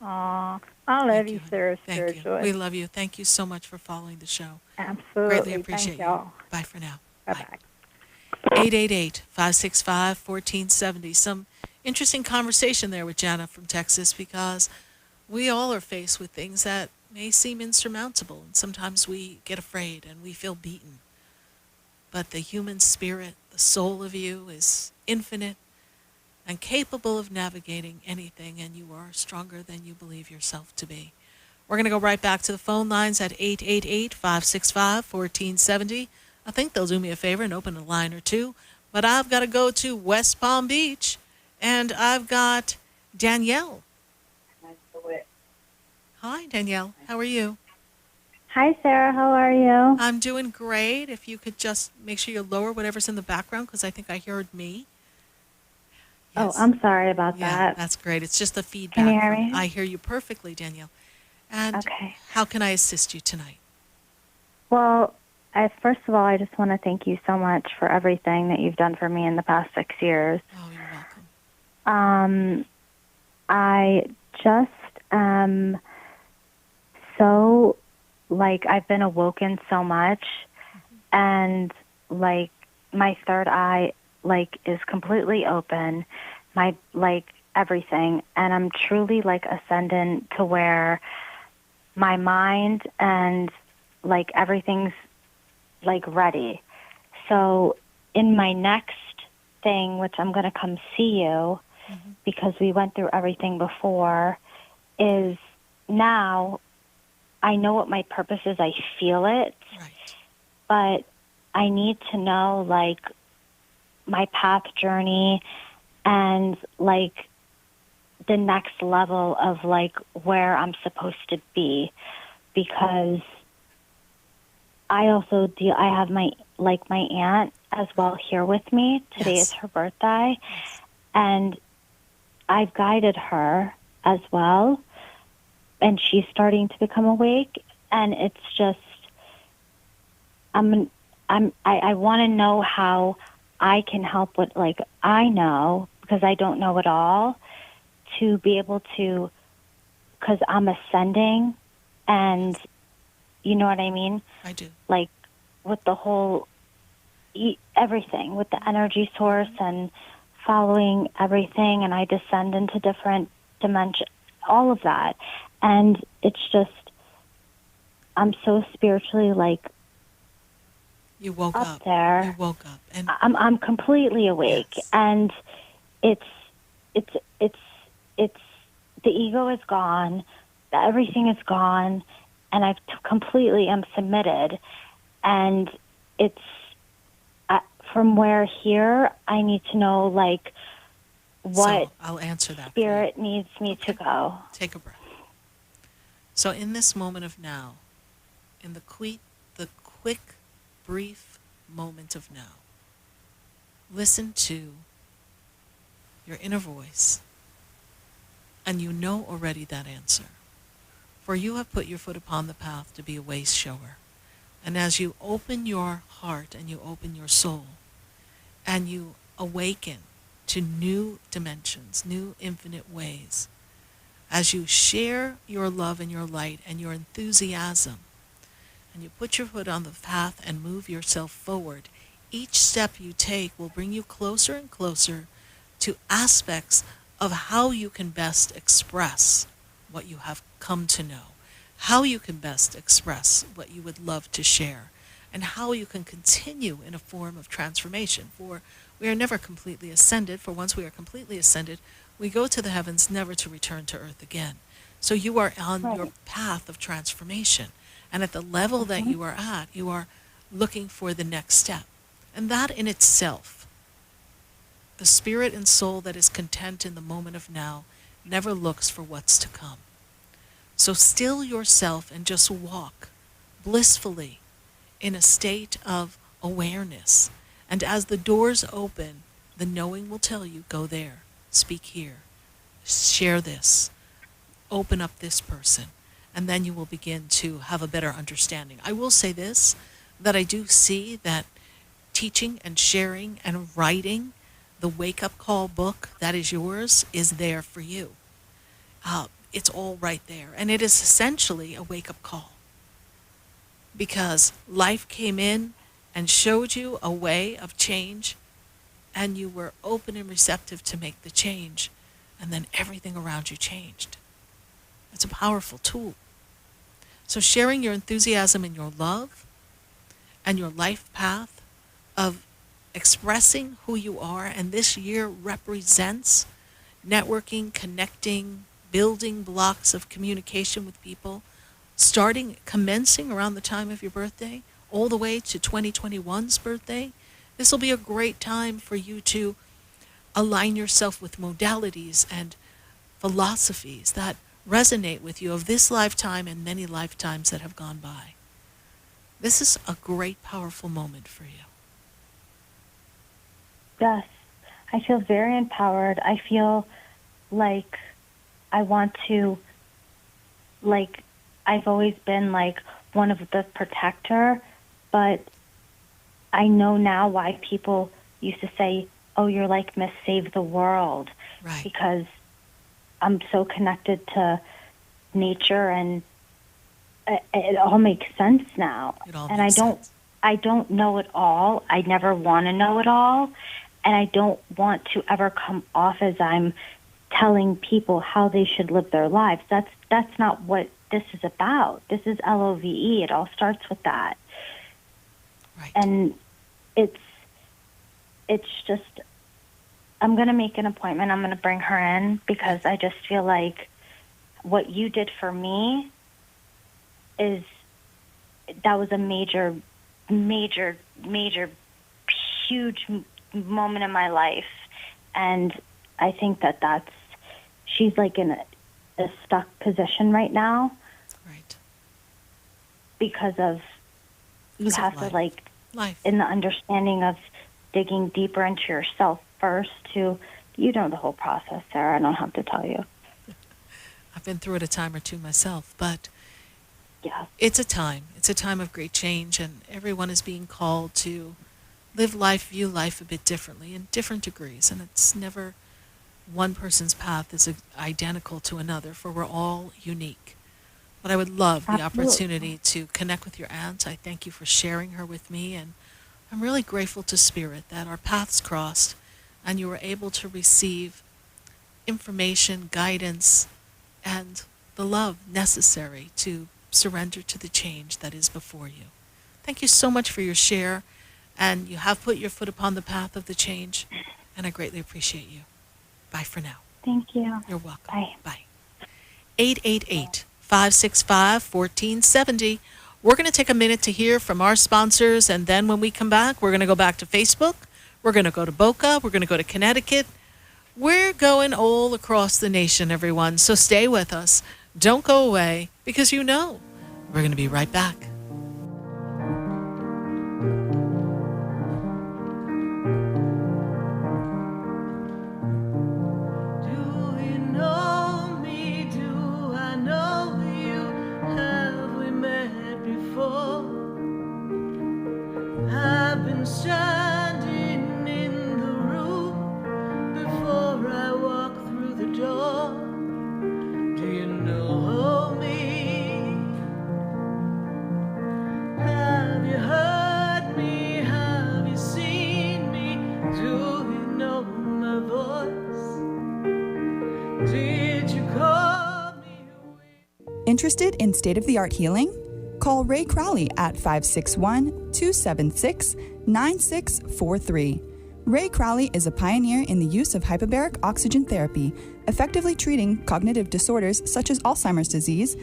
Aw, I love you, Sarah Thank you. Spiritual. We love you. Thank you so much for following the show. Absolutely. Greatly appreciate Thank y'all. you. Bye for now. Bye-bye. 888-565-1470. Some interesting conversation there with Jana from Texas, because we all are faced with things that may seem insurmountable, and sometimes we get afraid and we feel beaten. But the human spirit, the soul of you, is infinite and capable of navigating anything, and you are stronger than you believe yourself to be. We're going to go right back to the phone lines at 888-565-1470. I think they'll do me a favor and open a line or two, but I've got to go to West Palm Beach, and I've got Danielle. Hi, Danielle. How are you? Hi, Sarah. How are you? I'm doing great. If you could just make sure you lower whatever's in the background, because I think I heard me. Yes. Oh, I'm sorry about that. That's great. It's just the feedback. Can you hear me? I hear you perfectly, Danielle. And okay. How can I assist you tonight? Well, first of all, I just want to thank you so much for everything that you've done for me in the past 6 years. Oh, you're welcome. I just so, I've been awoken so much, and, my third eye, is completely open, everything, and I'm truly, ascendant to where my mind and, everything's, ready. So, in my next thing, which I'm going to come see you, because we went through everything before, is now I know what my purpose is. I feel it. Right. But I need to know, my path journey and, the next level of, where I'm supposed to be. Because I also I have my aunt as well here with me. Today is her birthday. Yes. And I've guided her as well. And she's starting to become awake, and it's just, I want to know how I can help with, I know, because I don't know it all, to be able to, because I'm ascending, and you know what I mean? I do. With the whole, everything, with the energy source and following everything, and I descend into different dimensions, all of that. And it's just, I'm so spiritually you woke up there. You woke up, and I'm completely awake. Yes. And it's the ego is gone, everything is gone, and I've completely am submitted. And it's from where here I need to know what so I'll answer that. spirit needs me to go. Take a breath. So in this moment of now, in the quick, brief moment of now, listen to your inner voice, and you know already that answer. For you have put your foot upon the path to be a way shower. And as you open your heart and you open your soul, and you awaken to new dimensions, new infinite ways, as you share your love and your light and your enthusiasm, and you put your foot on the path and move yourself forward, each step you take will bring you closer and closer to aspects of how you can best express what you have come to know, how you can best express what you would love to share, and how you can continue in a form of transformation. For we are never completely ascended, for once we are completely ascended, we go to the heavens never to return to earth again. So you are on your path of transformation. And at the level that you are at, you are looking for the next step. And that in itself, the spirit and soul that is content in the moment of now never looks for what's to come. So still yourself and just walk blissfully in a state of awareness. And as the doors open, the knowing will tell you, go there, speak here, share this, open up this person. and then you will begin to have a better understanding. I will say this, that I do see that teaching and sharing and writing the wake-up call book that is yours is there for you. It's all right there. And it is essentially a wake-up call, because life came in and showed you a way of change, and you were open and receptive to make the change, and then everything around you changed. It's a powerful tool. So sharing your enthusiasm and your love and your life path of expressing who you are, and this year represents networking, connecting, building blocks of communication with people, commencing around the time of your birthday, all the way to 2021's birthday. This will be a great time for you to align yourself with modalities and philosophies that resonate with you of this lifetime and many lifetimes that have gone by. This is a great, powerful moment for you. Yes, I feel very empowered. I feel like I want to, like, I've always been like one of the protector, but I know now why people used to say, oh, you're like Miss Save the World. Right. Because I'm so connected to nature, and it all makes sense now. And I don't know it all. I never want to know it all. And I don't want to ever come off as I'm telling people how they should live their lives. That's not what this is about. This is LOVE. It all starts with that. Right. And it's just, I'm going to make an appointment. I'm going to bring her in, because I just feel like what you did for me that was a major, huge moment in my life. And I think she's like in a stuck position right now. Right. Because of, you have to like, life. In the understanding of digging deeper into yourself first to, you know the whole process, Sarah. I don't have to tell you. I've been through it a time or two myself, but yeah, it's a time of great change, and everyone is being called to live life, view life a bit differently in different degrees, and it's never one person's path is identical to another, for we're all unique. But I would love the opportunity to connect with your aunt. I thank you for sharing her with me, and I'm really grateful to Spirit that our paths crossed and you were able to receive information, guidance, and the love necessary to surrender to the change that is before you. Thank you so much for your share, and you have put your foot upon the path of the change, and I greatly appreciate you. Bye for now. Thank you. You're welcome. Bye. Bye. 888-565-1470. We're going to take a minute to hear from our sponsors, and then when we come back, we're going to go back to Facebook. We're going to go to Boca. We're going to go to Connecticut. We're going all across the nation, everyone. So stay with us. Don't go away, because you know we're going to be right back. Standing in the room before I walk through the door. Do you know me? Have you heard me? Have you seen me? Do you know my voice? Did you call me? Interested in state-of-the-art healing? Call Ray Crowley at 561-276-9643. Ray Crowley is a pioneer in the use of hyperbaric oxygen therapy, effectively treating cognitive disorders such as Alzheimer's disease,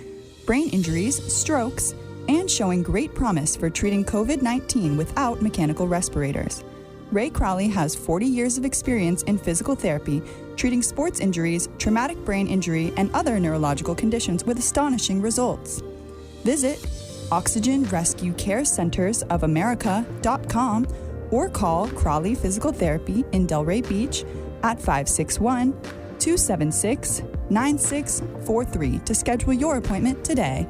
brain injuries, strokes, and showing great promise for treating COVID-19 without mechanical respirators. Ray Crowley has 40 years of experience in physical therapy, treating sports injuries, traumatic brain injury, and other neurological conditions with astonishing results. Visit OxygenRescueCareCentersOfAmerica.com or call Crowley Physical Therapy in Delray Beach at 561-276-9643. 9643 to schedule your appointment today.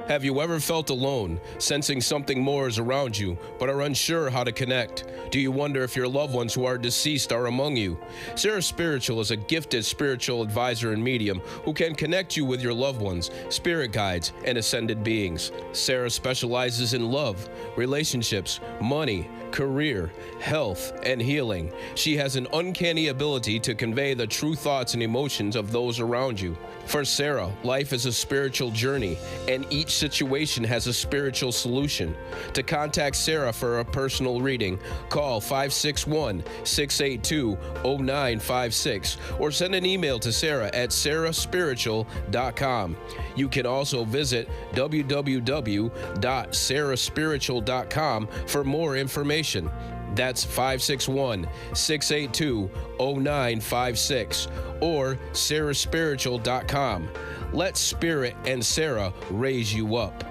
Have you ever felt alone, sensing something more is around you, but are unsure how to connect? Do you wonder if your loved ones who are deceased are among you? SarahSpiritual is a gifted spiritual advisor and medium who can connect you with your loved ones, spirit guides, and ascended beings. Sarah specializes in love, relationships, money, career, health, and healing. She has an uncanny ability to convey the true thoughts and emotions of those around you. For Sarah, life is a spiritual journey, and each situation has a spiritual solution. To contact Sarah for a personal reading, call 561-682-0956 or send an email to Sarah at SarahSpiritual.com. You can also visit www.SarahSpiritual.com for more information. That's 561-682-0956 or SarahSpiritual.com. Let Spirit and Sarah raise you up.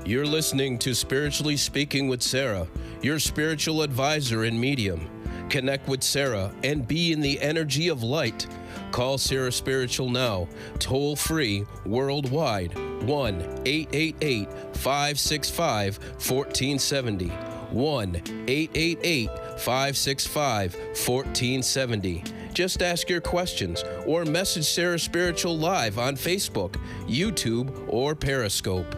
You're listening to Spiritually Speaking with Sarah, your spiritual advisor and medium. Connect with Sarah and be in the energy of light. Call Sarah Spiritual now, toll free, worldwide, 1-888-565-1470. 1-888-565-1470. Just ask your questions or message Sarah Spiritual live on Facebook, YouTube, or Periscope.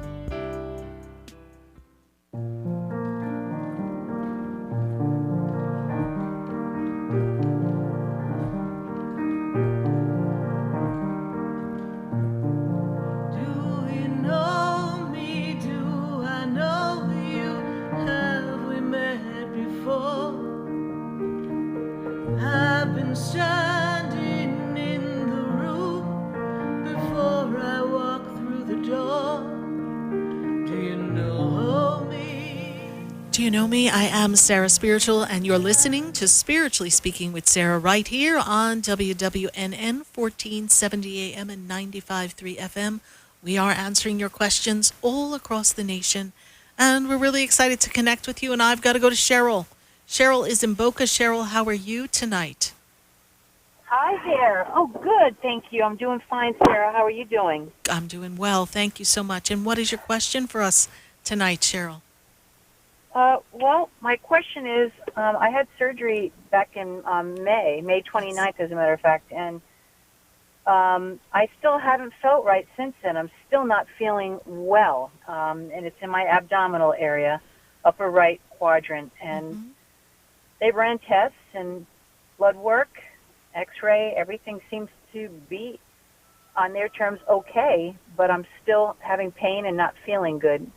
Do you know me? I am Sarah Spiritual, and you're listening to Spiritually Speaking with Sarah right here on WWNN 1470 AM and 95.3 FM. We are answering your questions all across the nation, and we're really excited to connect with you, and I've got to go to Cheryl. Cheryl is in Boca. Cheryl, how are you tonight? Hi there. Oh, good. Thank you. I'm doing fine, Sarah. How are you doing? I'm doing well. Thank you so much. And what is your question for us tonight, Cheryl? Well, my question is, I had surgery back in May 29th, as a matter of fact, and I still haven't felt right since then. I'm still not feeling well, and it's in my abdominal area, upper right quadrant, and they ran tests and blood work, x-ray, everything seems to be, on their terms, okay, but I'm still having pain and not feeling good.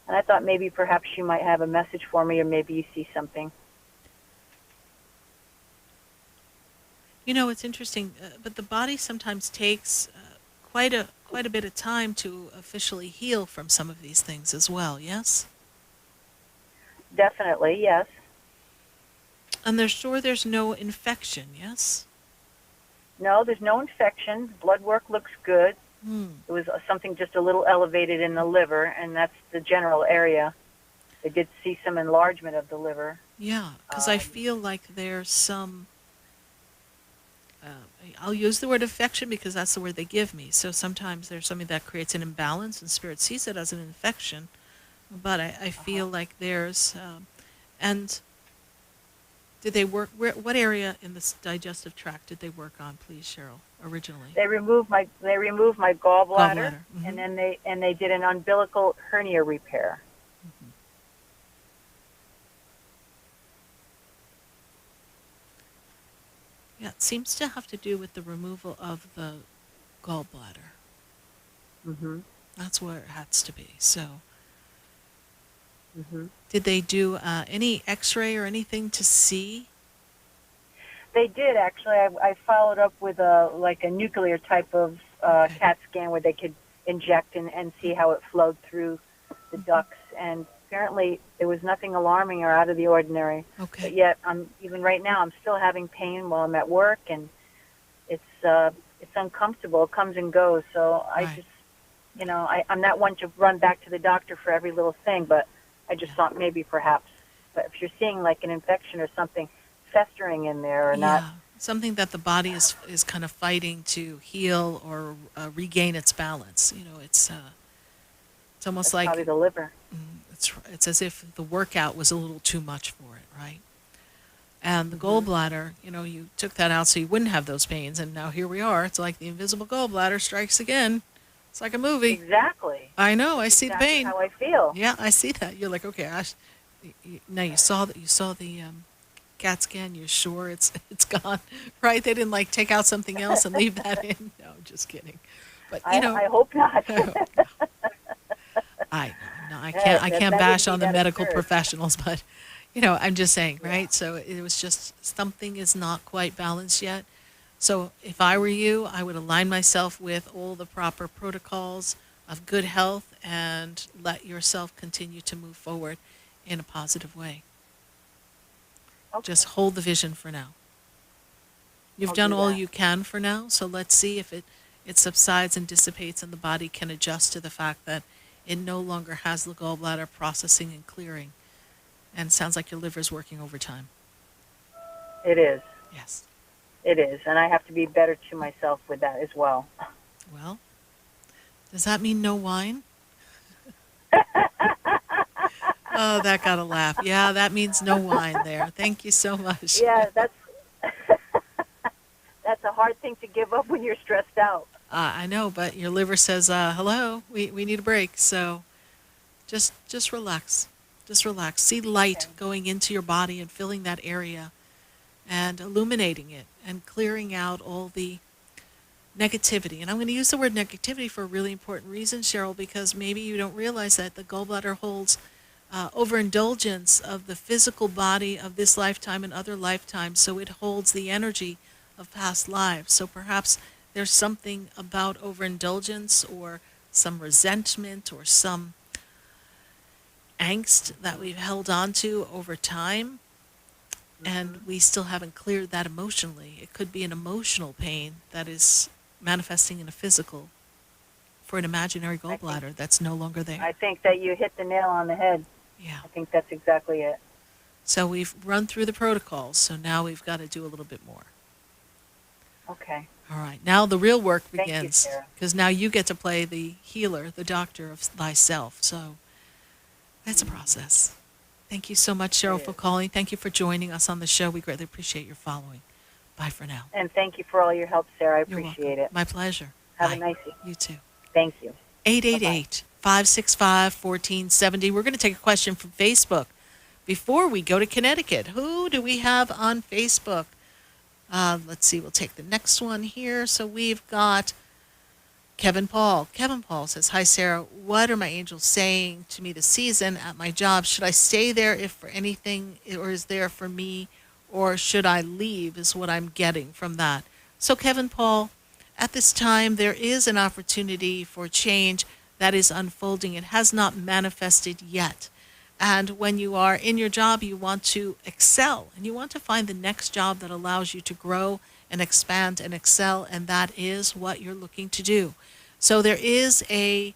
And I thought maybe perhaps you might have a message for me, or maybe you see something. You know, it's interesting, but the body sometimes takes quite a bit of time to officially heal from some of these things as well, yes? Definitely, yes. And there's no infection, yes? No, there's no infection. Blood work looks good. It was something just a little elevated in the liver, and that's the general area. They did see some enlargement of the liver. Yeah, because I feel like there's some, I'll use the word infection because that's the word they give me. So sometimes there's something that creates an imbalance, and Spirit sees it as an infection. But I feel like there's, and did they work, what area in the digestive tract did they work on, please, Cheryl, originally? They removed my gallbladder. And then they did an umbilical hernia repair. Yeah, it seems to have to do with the removal of the gallbladder. That's where it has to be. So, did they do any X-ray or anything to see? They did, actually. I followed up with a nuclear type of CAT scan where they could inject and see how it flowed through the ducts. And apparently there was nothing alarming or out of the ordinary. Okay. But yet, even right now, I'm still having pain while I'm at work, and it's uncomfortable. It comes and goes. So I just I'm not one to run back to the doctor for every little thing, but I just thought maybe perhaps. But if you're seeing like an infection or something festering in there or not. Yeah, something that the body is kind of fighting to heal or regain its balance. It's almost That's like probably the liver. it's as if the workout was a little too much for it, right? And the gallbladder, you took that out so you wouldn't have those pains, and now here we are. It's like the invisible gallbladder strikes again. It's like a movie. Exactly. I know. I see exactly the pain. How I feel. Yeah, I see that. You're like, okay. Now you saw that. You saw the CAT scan. You're sure it's gone, right? They didn't like take out something else and leave that in. No, just kidding. But I hope not. I can't bash on the medical professionals, but I'm just saying, right? So it was just something is not quite balanced yet. So if I were you, I would align myself with all the proper protocols of good health and let yourself continue to move forward in a positive way. Okay. Just hold the vision for now. You've done all you can for now, so let's see if it subsides and dissipates and the body can adjust to the fact that it no longer has the gallbladder processing and clearing. And it sounds like your liver's working overtime. It is. Yes. It is. And I have to be better to myself with that as well. Well, does that mean no wine? Oh, that got a laugh. Yeah, that means no wine there. Thank you so much. Yeah, that's a hard thing to give up when you're stressed out. I know, but your liver says, hello, we need a break. So just relax. Just relax. See light going into your body and filling that area and illuminating it and clearing out all the negativity. And I'm going to use the word negativity for a really important reason, Cheryl, because maybe you don't realize that the gallbladder holds overindulgence of the physical body of this lifetime and other lifetimes. So it holds the energy of past lives. So perhaps there's something about overindulgence or some resentment or some angst that we've held on to over time, and we still haven't cleared that emotionally. It could be an emotional pain that is manifesting in a physical for an imaginary gallbladder that's no longer there. I think that you hit the nail on the head. Yeah. I think that's exactly it. So we've run through the protocols, so now we've got to do a little bit more. Okay. All right. Now the real work Thank you, begins, Sarah. because now you get to play the healer, the doctor of thyself. So that's a process. Thank you so much, Cheryl, for calling. Thank you for joining us on the show. We greatly appreciate your following. Bye for now. And thank you for all your help, Sarah. I You're appreciate welcome. it. My pleasure. Have Bye. a nice evening. You too. Thank you. 888-565-1470. We're going to take a question from Facebook before we go to Connecticut. Who do we have on Facebook? Let's see. We'll take the next one here. So we've got Kevin Paul. Kevin Paul says, hi, Sarah. What are my angels saying to me this season at my job? Should I stay there if for anything, or is there for me, or should I leave is what I'm getting from that. So Kevin Paul, at this time, there is an opportunity for change that is unfolding. It has not manifested yet. And when you are in your job, you want to excel, and you want to find the next job that allows you to grow and expand and excel, and that is what you're looking to do. So there is a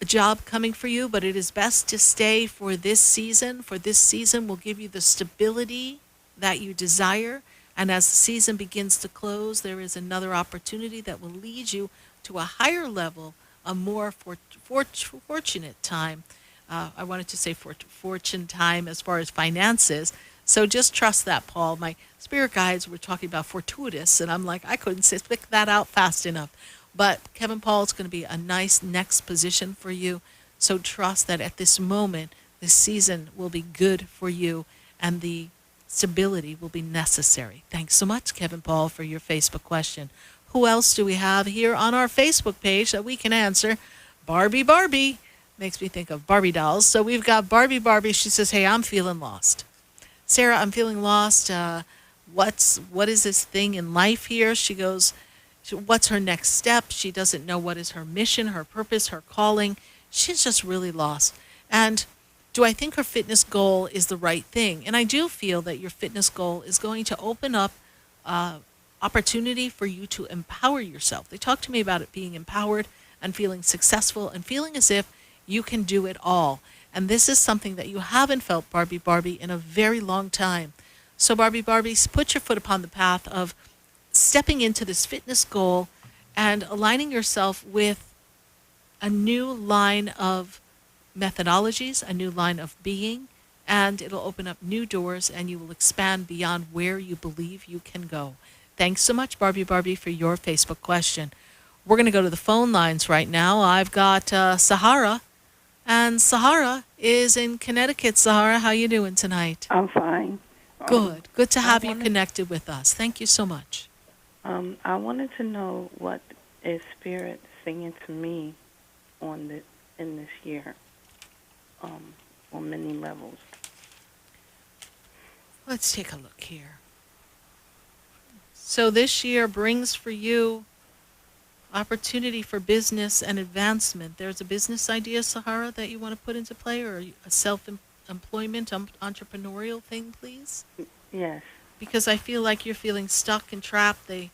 job coming for you, but it is best to stay for this season. For this season will give you the stability that you desire, and as the season begins to close, there is another opportunity that will lead you to a higher level, a more fortunate time. I wanted to say fortune time as far as finances. So just trust that, Paul. My spirit guides were talking about fortuitous, and I'm like, I couldn't pick that out fast enough. But Kevin Paul, it's going to be a nice next position for you. So trust that at this moment, this season will be good for you, and the stability will be necessary. Thanks so much, Kevin Paul, for your Facebook question. Who else do we have here on our Facebook page that we can answer? Barbie. Makes me think of Barbie dolls. So we've got Barbie. She says, hey, I'm feeling lost. Sarah, I'm feeling lost. What is this thing in life here? She goes, what's her next step? She doesn't know what is her mission, her purpose, her calling. She's just really lost. And do I think her fitness goal is the right thing? And I do feel that your fitness goal is going to open up opportunity for you to empower yourself. They talk to me about it being empowered and feeling successful and feeling as if you can do it all. And this is something that you haven't felt, Barbie, in a very long time. So Barbie, put your foot upon the path of stepping into this fitness goal and aligning yourself with a new line of methodologies, a new line of being, and it'll open up new doors and you will expand beyond where you believe you can go. Thanks so much, Barbie, for your Facebook question. We're going to go to the phone lines right now. I've got Sahara, and Sahara is in Connecticut. Sahara, how you doing tonight? I'm fine. Good. Good to have you connected with us. Thank you so much. I wanted to know what is Spirit singing to me in this year, on many levels. Let's take a look here. So this year brings for you opportunity for business and advancement. There's a business idea, Sahara, that you want to put into play, or a self-employment, entrepreneurial thing, please? Yes. Because I feel like you're feeling stuck and trapped. They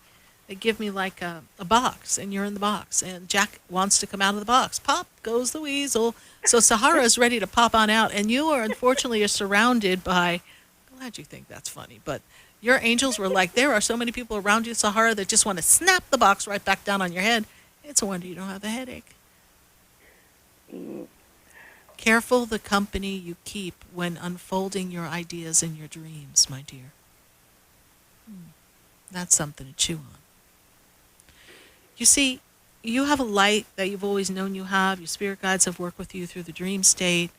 give me like a box, and you're in the box, and Jack wants to come out of the box. Pop goes the weasel. So Sahara is ready to pop on out, and you are unfortunately surrounded by, I'm glad you think that's funny, but your angels were like, there are so many people around you, Sahara, that just want to snap the box right back down on your head. It's a wonder you don't have the headache. Careful the company you keep when unfolding your ideas and your dreams, my dear. That's something to chew on. You see, you have a light that you've always known you have. Your spirit guides have worked with you through the dream state.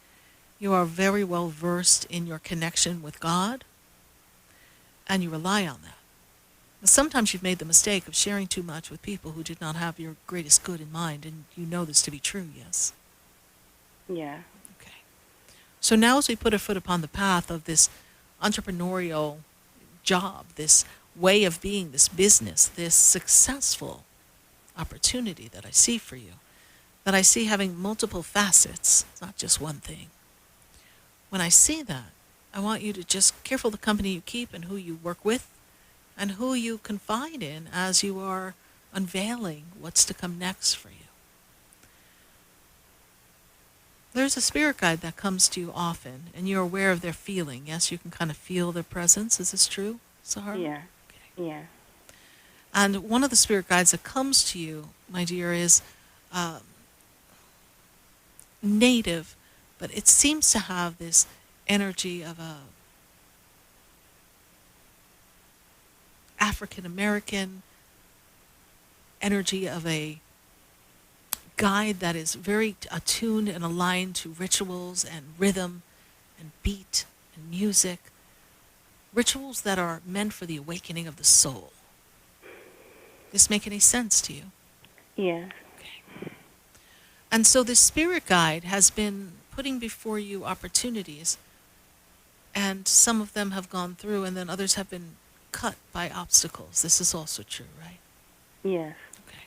You are very well versed in your connection with God, and you rely on that. But sometimes you've made the mistake of sharing too much with people who did not have your greatest good in mind, and you know this to be true, yes? Yeah. Okay. So now as we put our foot upon the path of this entrepreneurial job, this way of being, this business, this successful opportunity that I see for you, that I see having multiple facets, it's not just one thing. When I see that, I want you to just careful the company you keep and who you work with and who you confide in as you are unveiling what's to come next for you. There's a spirit guide that comes to you often, and you're aware of their feeling. Yes, you can kind of feel their presence. Is this true, Sahara? Yeah. Okay. Yeah. And one of the spirit guides that comes to you, my dear, is native, but it seems to have this energy of a African American energy of a guide that is very attuned and aligned to rituals and rhythm and beat and music, rituals that are meant for the awakening of the soul. Does this make any sense to you? Yeah. Okay. And so this spirit guide has been putting before you opportunities, and some of them have gone through, and then others have been cut by obstacles. This is also true, right? Yes. Okay.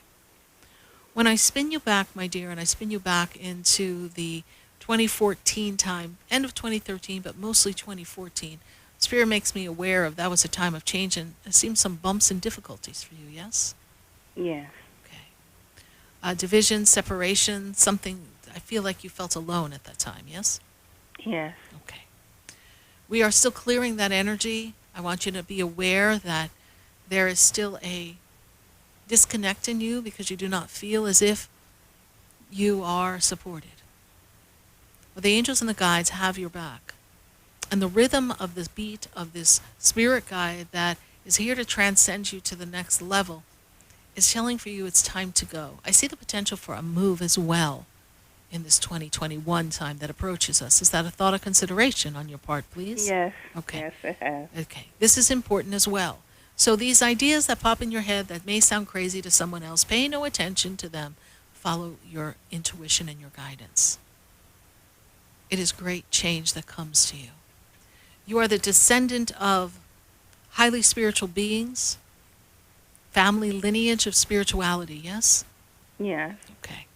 When I spin you back, my dear, and I spin you back into the 2014 time, end of 2013, but mostly 2014, Spirit makes me aware of that was a time of change, and it seems some bumps and difficulties for you, yes? Yes. Okay. Division, separation, something, I feel like you felt alone at that time, yes? Yes. Okay. We are still clearing that energy. I want you to be aware that there is still a disconnect in you because you do not feel as if you are supported. But the angels and the guides have your back. And the rhythm of this beat of this spirit guide that is here to transcend you to the next level is telling for you it's time to go. I see the potential for a move as well in this 2021 time that approaches us. Is that a thought or consideration on your part, please? Yes. Okay. Yes, it has. Okay. This is important as well. So these ideas that pop in your head that may sound crazy to someone else, pay no attention to them. Follow your intuition and your guidance. It is great change that comes to you. You are the descendant of highly spiritual beings, family lineage of spirituality, yes? Yes. Okay.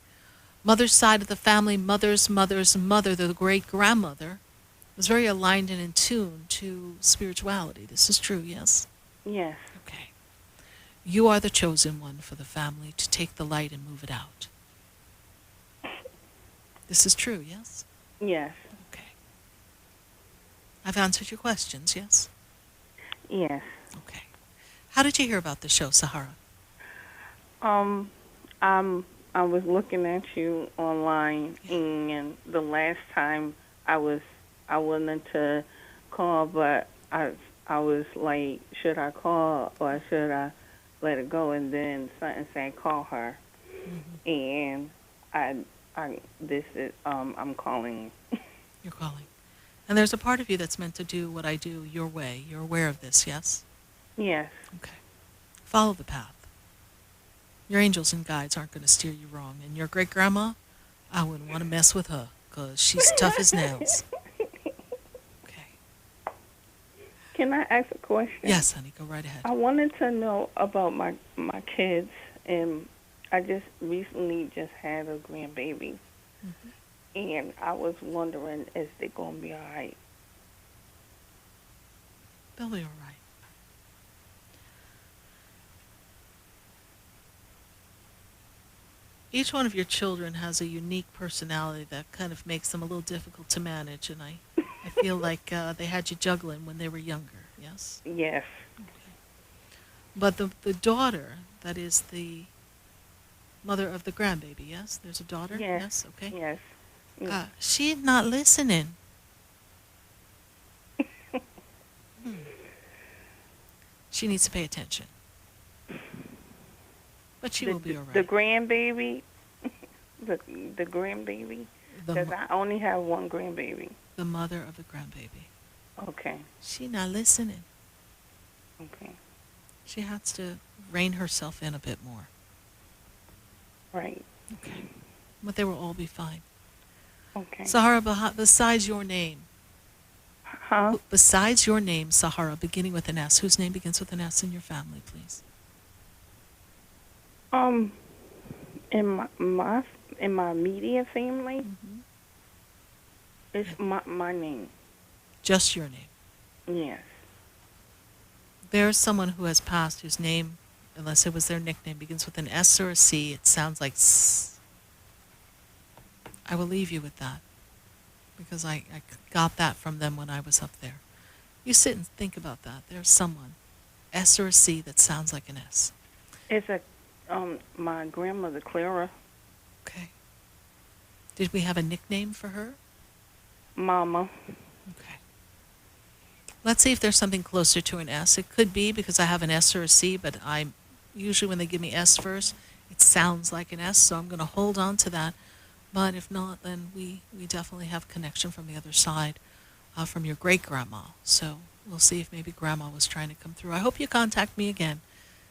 Mother's side of the family, mother's mother's mother, the great-grandmother, was very aligned and in tune to spirituality. This is true, yes? Yes. Okay. You are the chosen one for the family to take the light and move it out. This is true, yes? Yes. Okay. I've answered your questions, yes? Yes. Okay. How did you hear about the show, Sahara? I was looking at you online, and the last time I wanted to call, but I was like, should I call or should I let it go? And then something said call her, and I'm calling. You're calling. And there's a part of you that's meant to do what I do your way. You're aware of this, yes? Yes. Okay. Follow the path. Your angels and guides aren't going to steer you wrong. And your great-grandma, I wouldn't want to mess with her because she's tough as nails. Can I ask a question? Yes, honey. Go right ahead. I wanted to know about my kids, and I just recently just had a grandbaby. And I was wondering, is they going to be all right? They'll be all right. Each one of your children has a unique personality that kind of makes them a little difficult to manage, and I feel like they had you juggling when they were younger, yes? Yes. Okay. But the daughter, that is the mother of the grandbaby, yes? There's a daughter? Yes. Okay. Yes. She's not listening. She needs to pay attention. But she will be all right. The grandbaby? the grandbaby? Because I only have one grandbaby. The mother of the grandbaby. Okay. She not listening. Okay. She has to rein herself in a bit more. Right. Okay. But they will all be fine. Okay. Sahara, besides your name. Huh? Besides your name, Sahara, beginning with an S. Whose name begins with an S in your family, please? In my immediate family, it's my name. Just your name? Yes. There's someone who has passed whose name, unless it was their nickname, begins with an S or a C. It sounds like S. I will leave you with that because I got that from them when I was up there. You sit and think about that. There's someone, S or a C, that sounds like an S. It's my grandmother, Clara. Okay. Did we have a nickname for her? Mama. Okay. Let's see if there's something closer to an S. It could be because I have an S or a C, but usually when they give me S first, it sounds like an S, so I'm going to hold on to that. But if not, then we definitely have connection from the other side, from your great-grandma. So we'll see if maybe Grandma was trying to come through. I hope you contact me again.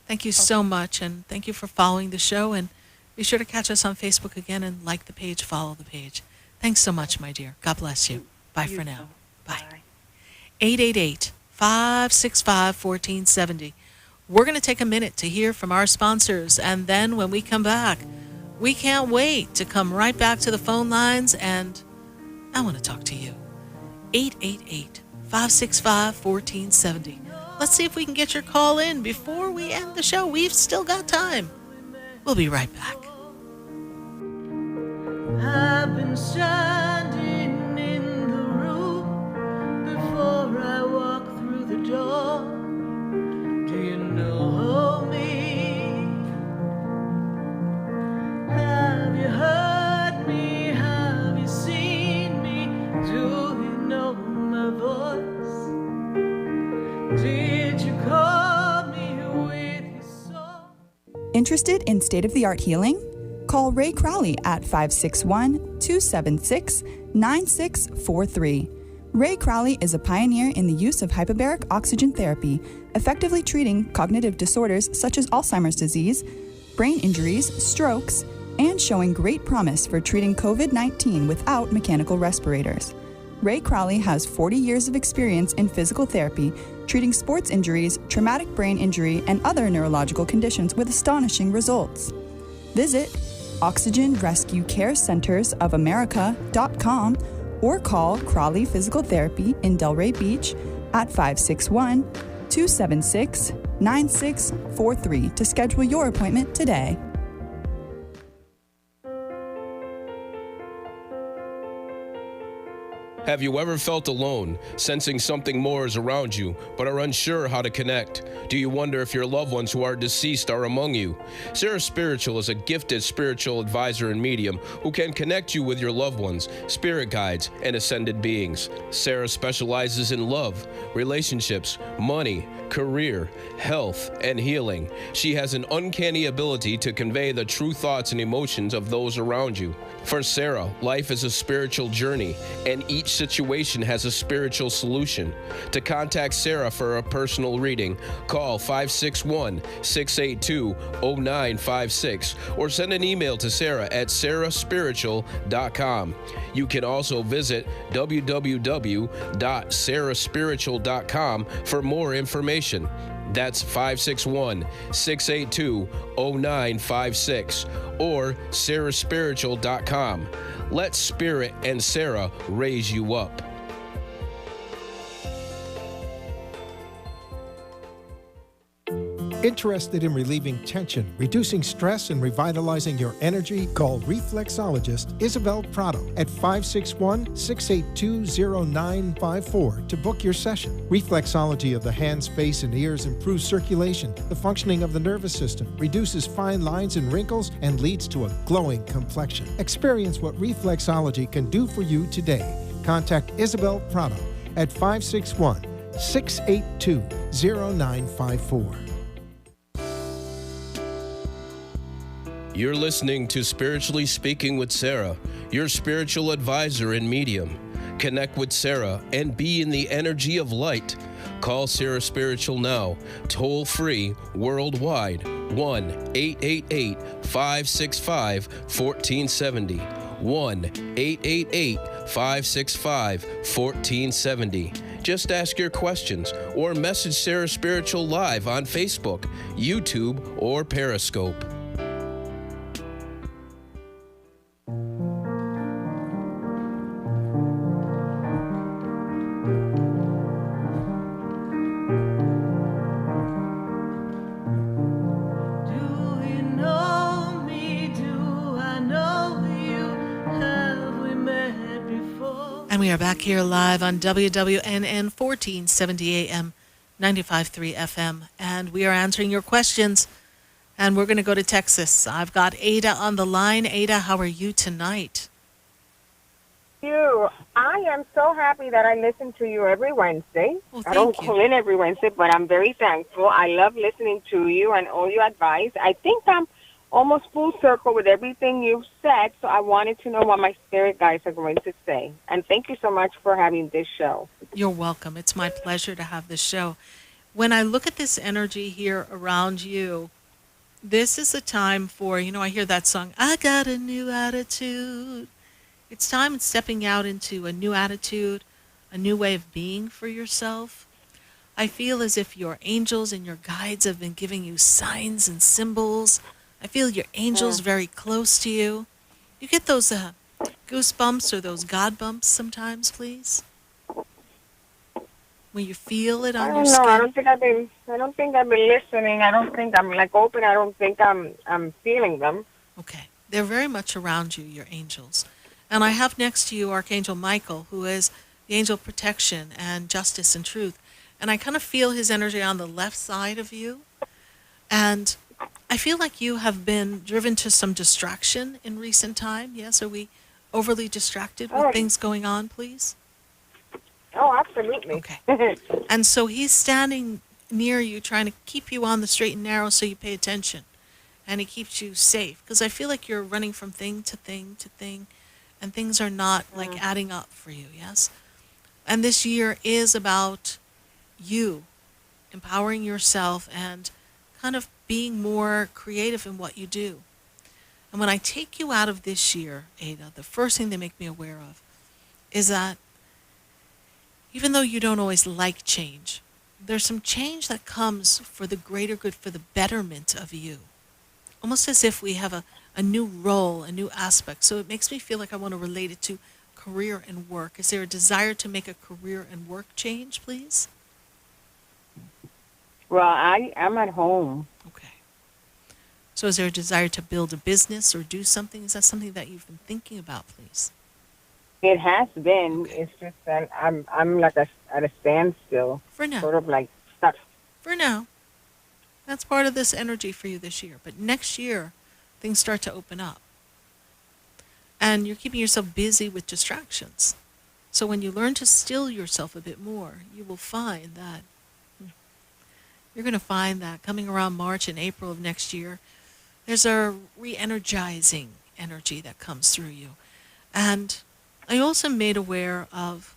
Thank you so much, and thank you for following the show. And be sure to catch us on Facebook again and like the page, follow the page. Thanks so much, my dear. God bless you. Bye for now. Bye. 888-565-1470. We're going to take a minute to hear from our sponsors, and then when we come back, we can't wait to come right back to the phone lines, and I want to talk to you. 888-565-1470. Let's see if we can get your call in before we end the show. We've still got time. We'll be right back. I've been standing in the room before I walk through the door. Do you know me? Have you heard me? Have you seen me? Do you know my voice? Did you call me with your soul? Interested in state-of-the-art healing? Call Ray Crowley at 561-276-9643. Ray Crowley is a pioneer in the use of hyperbaric oxygen therapy, effectively treating cognitive disorders such as Alzheimer's disease, brain injuries, strokes, and showing great promise for treating COVID-19 without mechanical respirators. Ray Crowley has 40 years of experience in physical therapy, treating sports injuries, traumatic brain injury, and other neurological conditions with astonishing results. Visit OxygenRescueCareCentersOfAmerica.com or call Crowley Physical Therapy in Delray Beach at 561-276-9643 to schedule your appointment today. Have you ever felt alone, sensing something more is around you, but are unsure how to connect? Do you wonder if your loved ones who are deceased are among you? SarahSpiritual is a gifted spiritual advisor and medium who can connect you with your loved ones, spirit guides, and ascended beings. Sarah specializes in love, relationships, money, career, health, and healing. She has an uncanny ability to convey the true thoughts and emotions of those around you. For Sarah, life is a spiritual journey, and each situation has a spiritual solution. To contact Sarah for a personal reading, call 561-682-0956 or send an email to Sarah at SarahSpiritual.com. You can also visit www.SarahSpiritual.com for more information. That's 561-682-0956 or SarahSpiritual.com. Let Spirit and Sarah raise you up. Interested in relieving tension, reducing stress, and revitalizing your energy? Call reflexologist Isabel Prado at 561-682-0954 to book your session. Reflexology of the hands, face, and ears improves circulation, the functioning of the nervous system, reduces fine lines and wrinkles, and leads to a glowing complexion. Experience what reflexology can do for you today. Contact Isabel Prado at 561-682-0954. You're listening to Spiritually Speaking with Sarah, your spiritual advisor and medium. Connect with Sarah and be in the energy of light. Call Sarah Spiritual now, toll free, worldwide, 1-888-565-1470. 1-888-565-1470. Just ask your questions or message Sarah Spiritual live on Facebook, YouTube, or Periscope. We are back here live on WWNN 1470 AM, 95.3 FM, and we are answering your questions. And we're going to go to Texas. I've got Ada on the line. Ada, how are you tonight? I am so happy that I listen to you every Wednesday. Well, I don't thank call in every Wednesday, but I'm very thankful. I love listening to you and all your advice. I think I'm almost full circle with everything you've said, so I wanted to know what my spirit guides are going to say. And thank you so much for having this show. You're welcome. It's my pleasure to have this show. When I look at this energy here around you, this is a time for, I hear that song, I got a new attitude. It's time stepping out into a new attitude, a new way of being for yourself. I feel as if your angels and your guides have been giving you signs and symbols. I feel your angels very close to you. You get those goosebumps or those God bumps sometimes, please? When you feel it on your skin? I don't think I've been listening. I don't think I'm open. I don't think I'm feeling them. Okay. They're very much around you, your angels. And I have next to you Archangel Michael, who is the angel of protection and justice and truth. And I kind of feel his energy on the left side of you. And I feel like you have been driven to some distraction in recent time. Yes, are we overly distracted with things going on, please? Oh, absolutely. Okay. And so he's standing near you, trying to keep you on the straight and narrow so you pay attention. And he keeps you safe. Because I feel like you're running from thing to thing to thing, and things are not adding up for you, yes? And this year is about you empowering yourself and kind of being more creative in what you do. And when I take you out of this year, Ada, the first thing they make me aware of is that even though you don't always like change, there's some change that comes for the greater good, for the betterment of you. Almost as if we have a new role, a new aspect. So it makes me feel like I want to relate it to career and work. Is there a desire to make a career and work change, please? Well, I'm at home. Okay. So is there a desire to build a business or do something? Is that something that you've been thinking about, please? It has been. Okay. It's just that I'm like at a standstill. For now. Sort of like stuck. For now. That's part of this energy for you this year. But next year, things start to open up. And you're keeping yourself busy with distractions. So when you learn to still yourself a bit more, you will find that you're going to find that coming around March and April of next year, there's a re-energizing energy that comes through you. And I also made aware of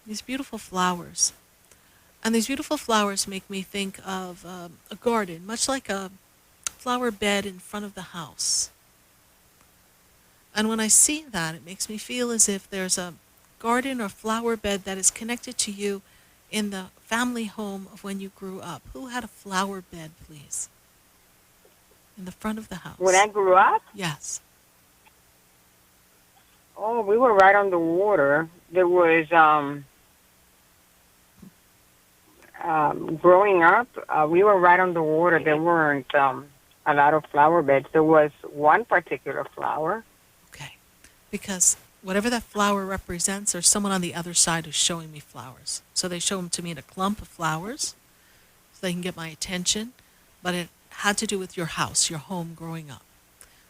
these beautiful flowers. And these beautiful flowers make me think of a garden, much like a flower bed in front of the house. And when I see that, it makes me feel as if there's a garden or flower bed that is connected to you in the family home of when you grew up. Who had a flower bed, please? In the front of the house. When I grew up? Yes. Oh, we were right on the water. There was, growing up, we were right on the water. There weren't a lot of flower beds. There was one particular flower. Okay. Because whatever that flower represents, there's someone on the other side who's showing me flowers. So they show them to me in a clump of flowers so they can get my attention. But it had to do with your house, your home growing up.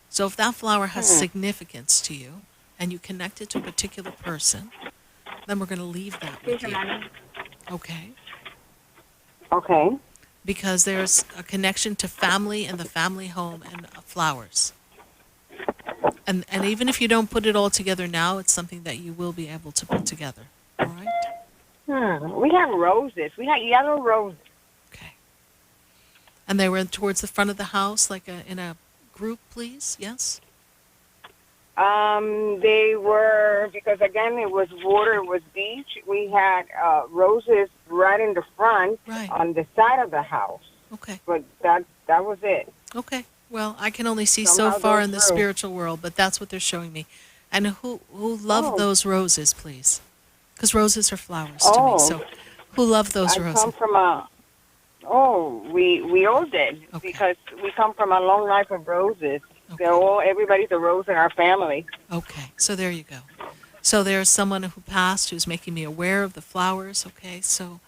So if that flower has significance to you and you connect it to a particular person, then we're going to leave that with you. Okay? Okay. Because there's a connection to family and the family home and flowers. And even if you don't put it all together now, it's something that you will be able to put together. All right? We have roses. We have yellow roses. Okay. And they were towards the front of the house, like in a group, please? Yes? They were, because again, it was water, it was beach. We had roses right in the front on the side of the house. Okay. But that was it. Okay. Well, I can only see so far in the spiritual world, but that's what they're showing me. And who loved those roses, please? Because roses are flowers to me. So who loved those roses? I come from we all did. Because we come from a long life of roses. Okay. Everybody's a rose in our family. Okay, so there you go. So there's someone who passed who's making me aware of the flowers, okay? So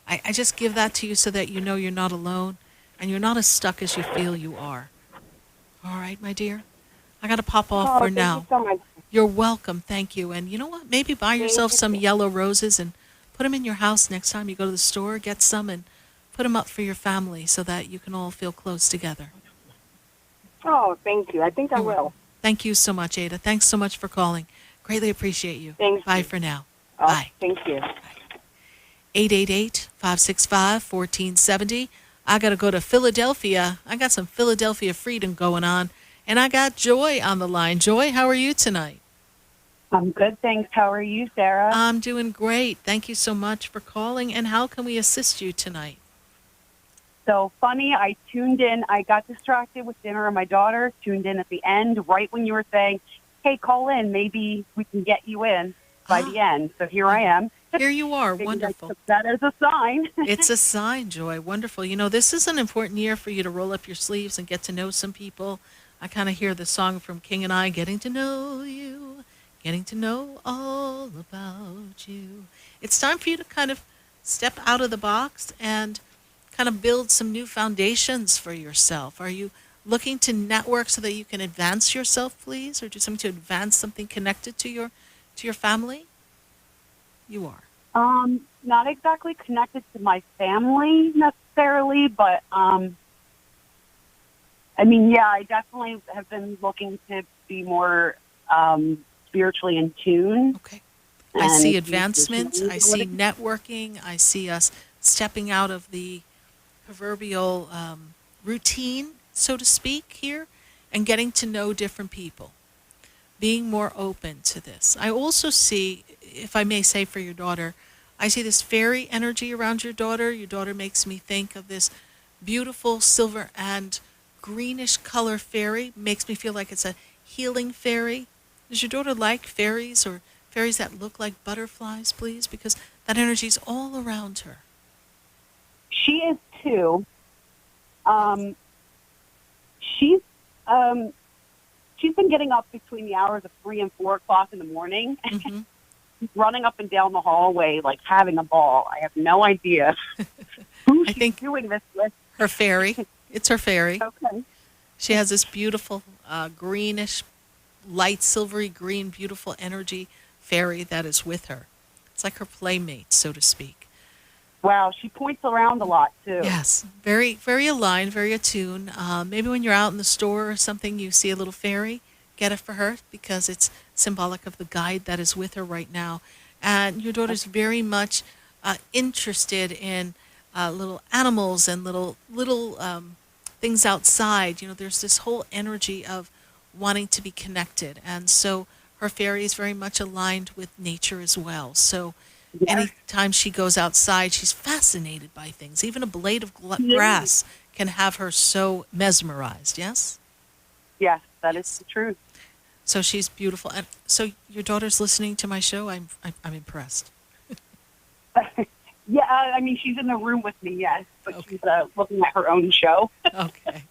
I just give that to you so that you know you're not alone and you're not as stuck as you feel you are. All right, my dear? I got to pop off for now. Thank you so much. You're welcome, thank you. And you know what? Maybe buy yourself some yellow roses and put them in your house next time you go to the store. Get some and put them up for your family so that you can all feel close together. Oh, thank you. I think I will. Thank you so much, Ada. Thanks so much for calling. Greatly appreciate you. Thanks. Bye for now. Oh, bye. Thank you. 888-565-1470. I got to go to Philadelphia. I got some Philadelphia freedom going on. And I got Joy on the line. Joy, how are you tonight? I'm good, thanks. How are you, Sarah? I'm doing great. Thank you so much for calling. And how can we assist you tonight? So funny, I tuned in. I got distracted with dinner and my daughter, tuned in at the end, right when you were saying, hey, call in. Maybe we can get you in by the end. So here I am. Here you are. Wonderful. I took that as a sign. It's a sign, Joy. Wonderful. You know, this is an important year for you to roll up your sleeves and get to know some people. I kind of hear the song from King and I, getting to know you, getting to know all about you. It's time for you to kind of step out of the box and kind of build some new foundations for yourself. Are you looking to network so that you can advance yourself, please, or do something to advance something connected to your family? You are. Not exactly connected to my family necessarily, but I definitely have been looking to be more spiritually in tune. Okay. I see advancement. I see networking. I see us stepping out of the proverbial routine, so to speak, here, and getting to know different people, being more open to this. I also see, if I may say for your daughter, I see this fairy energy around your daughter. Your daughter makes me think of this beautiful silver and greenish color fairy. Makes me feel like it's a healing fairy. Does your daughter like fairies or fairies that look like butterflies, please? Because that energy is all around her. She is too. she's been getting up between the hours of 3 and 4 o'clock in the morning. Mm-hmm. She's running up and down the hallway, like having a ball. I have no idea who she's doing this with. Her fairy. It's her fairy. Okay. She has this beautiful greenish, light silvery green, beautiful energy fairy that is with her. It's like her playmate, so to speak. Wow, she points around a lot, too. Yes, very, very aligned, very attuned. Maybe when you're out in the store or something, you see a little fairy, get it for her because it's symbolic of the guide that is with her right now. And your daughter's very much interested in little animals and little things outside. You know, there's this whole energy of wanting to be connected. And so her fairy is very much aligned with nature as well. So anytime she goes outside, she's fascinated by things. Even a blade of grass can have her so mesmerized, yes? Yes, that is the truth. So she's beautiful. And so your daughter's listening to my show? I'm impressed. Yeah, I mean, she's in the room with me, yes, but she's looking at her own show. Okay.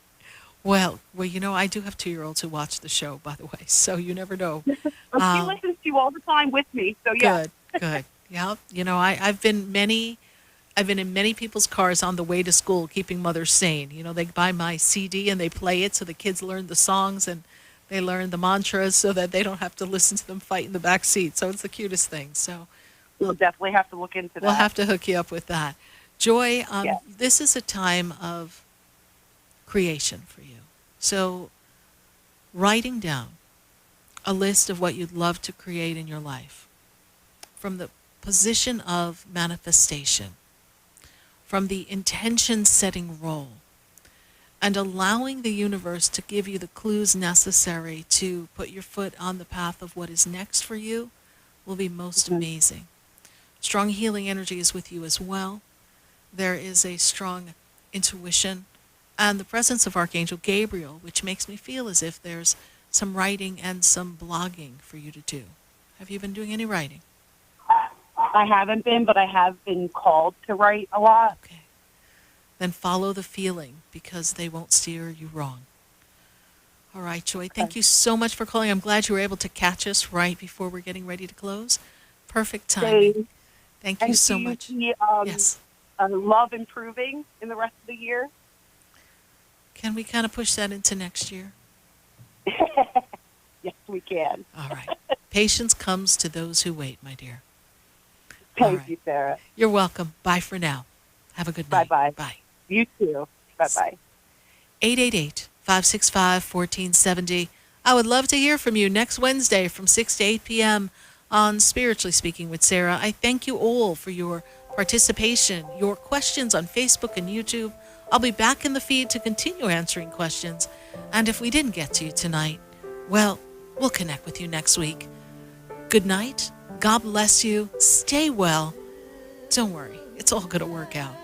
Well, you know, I do have 2-year-olds who watch the show, by the way, so you never know. She listens to you all the time with me, so yeah. Good. Yeah, you know, I've been in many people's cars on the way to school, keeping mothers sane. You know, they buy my CD and they play it so the kids learn the songs and they learn the mantras so that they don't have to listen to them fight in the back seat. So it's the cutest thing. So we'll definitely have to look into that. We'll have to hook you up with that. Joy, this is a time of creation for you. So writing down a list of what you'd love to create in your life from the position of manifestation, from the intention-setting role, and allowing the universe to give you the clues necessary to put your foot on the path of what is next for you will be most amazing. Strong healing energy is with you as well. There is a strong intuition and the presence of Archangel Gabriel, which makes me feel as if there's some writing and some blogging for you to do. Have you been doing any writing? I haven't been, but I have been called to write a lot. Okay. Then follow the feeling because they won't steer you wrong. All right, Joy, thank you so much for calling. I'm glad you were able to catch us right before we're getting ready to close. Perfect timing. Thank you so much. Yes. Love improving in the rest of the year? Can we kind of push that into next year? Yes, we can. All right. Patience comes to those who wait, my dear. Thank you, Sarah. You're welcome. Bye for now. Have a good night. Bye-bye. Bye. You too. Bye-bye. 888-565-1470. I would love to hear from you next Wednesday from 6 to 8 p.m. on Spiritually Speaking with Sarah. I thank you all for your participation, your questions on Facebook and YouTube. I'll be back in the feed to continue answering questions. And if we didn't get to you tonight, well, we'll connect with you next week. Good night. God bless you. Stay well. Don't worry. It's all going to work out.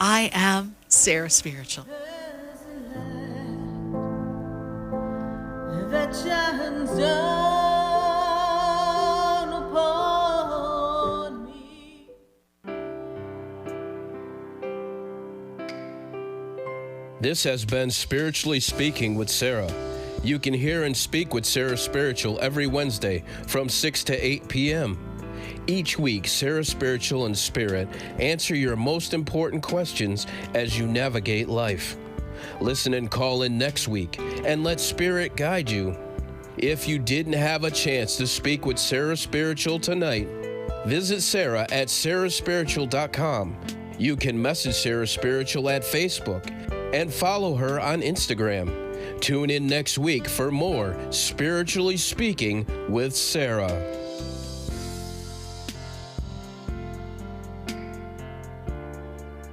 I am Sarah Spiritual. That shines down upon me. This has been Spiritually Speaking with Sarah. You can hear and speak with Sarah Spiritual every Wednesday from 6 to 8 p.m. Each week, Sarah Spiritual and Spirit answer your most important questions as you navigate life. Listen and call in next week and let Spirit guide you. If you didn't have a chance to speak with Sarah Spiritual tonight, visit Sarah at SarahSpiritual.com. You can message Sarah Spiritual at Facebook and follow her on Instagram. Tune in next week for more Spiritually Speaking with Sarah.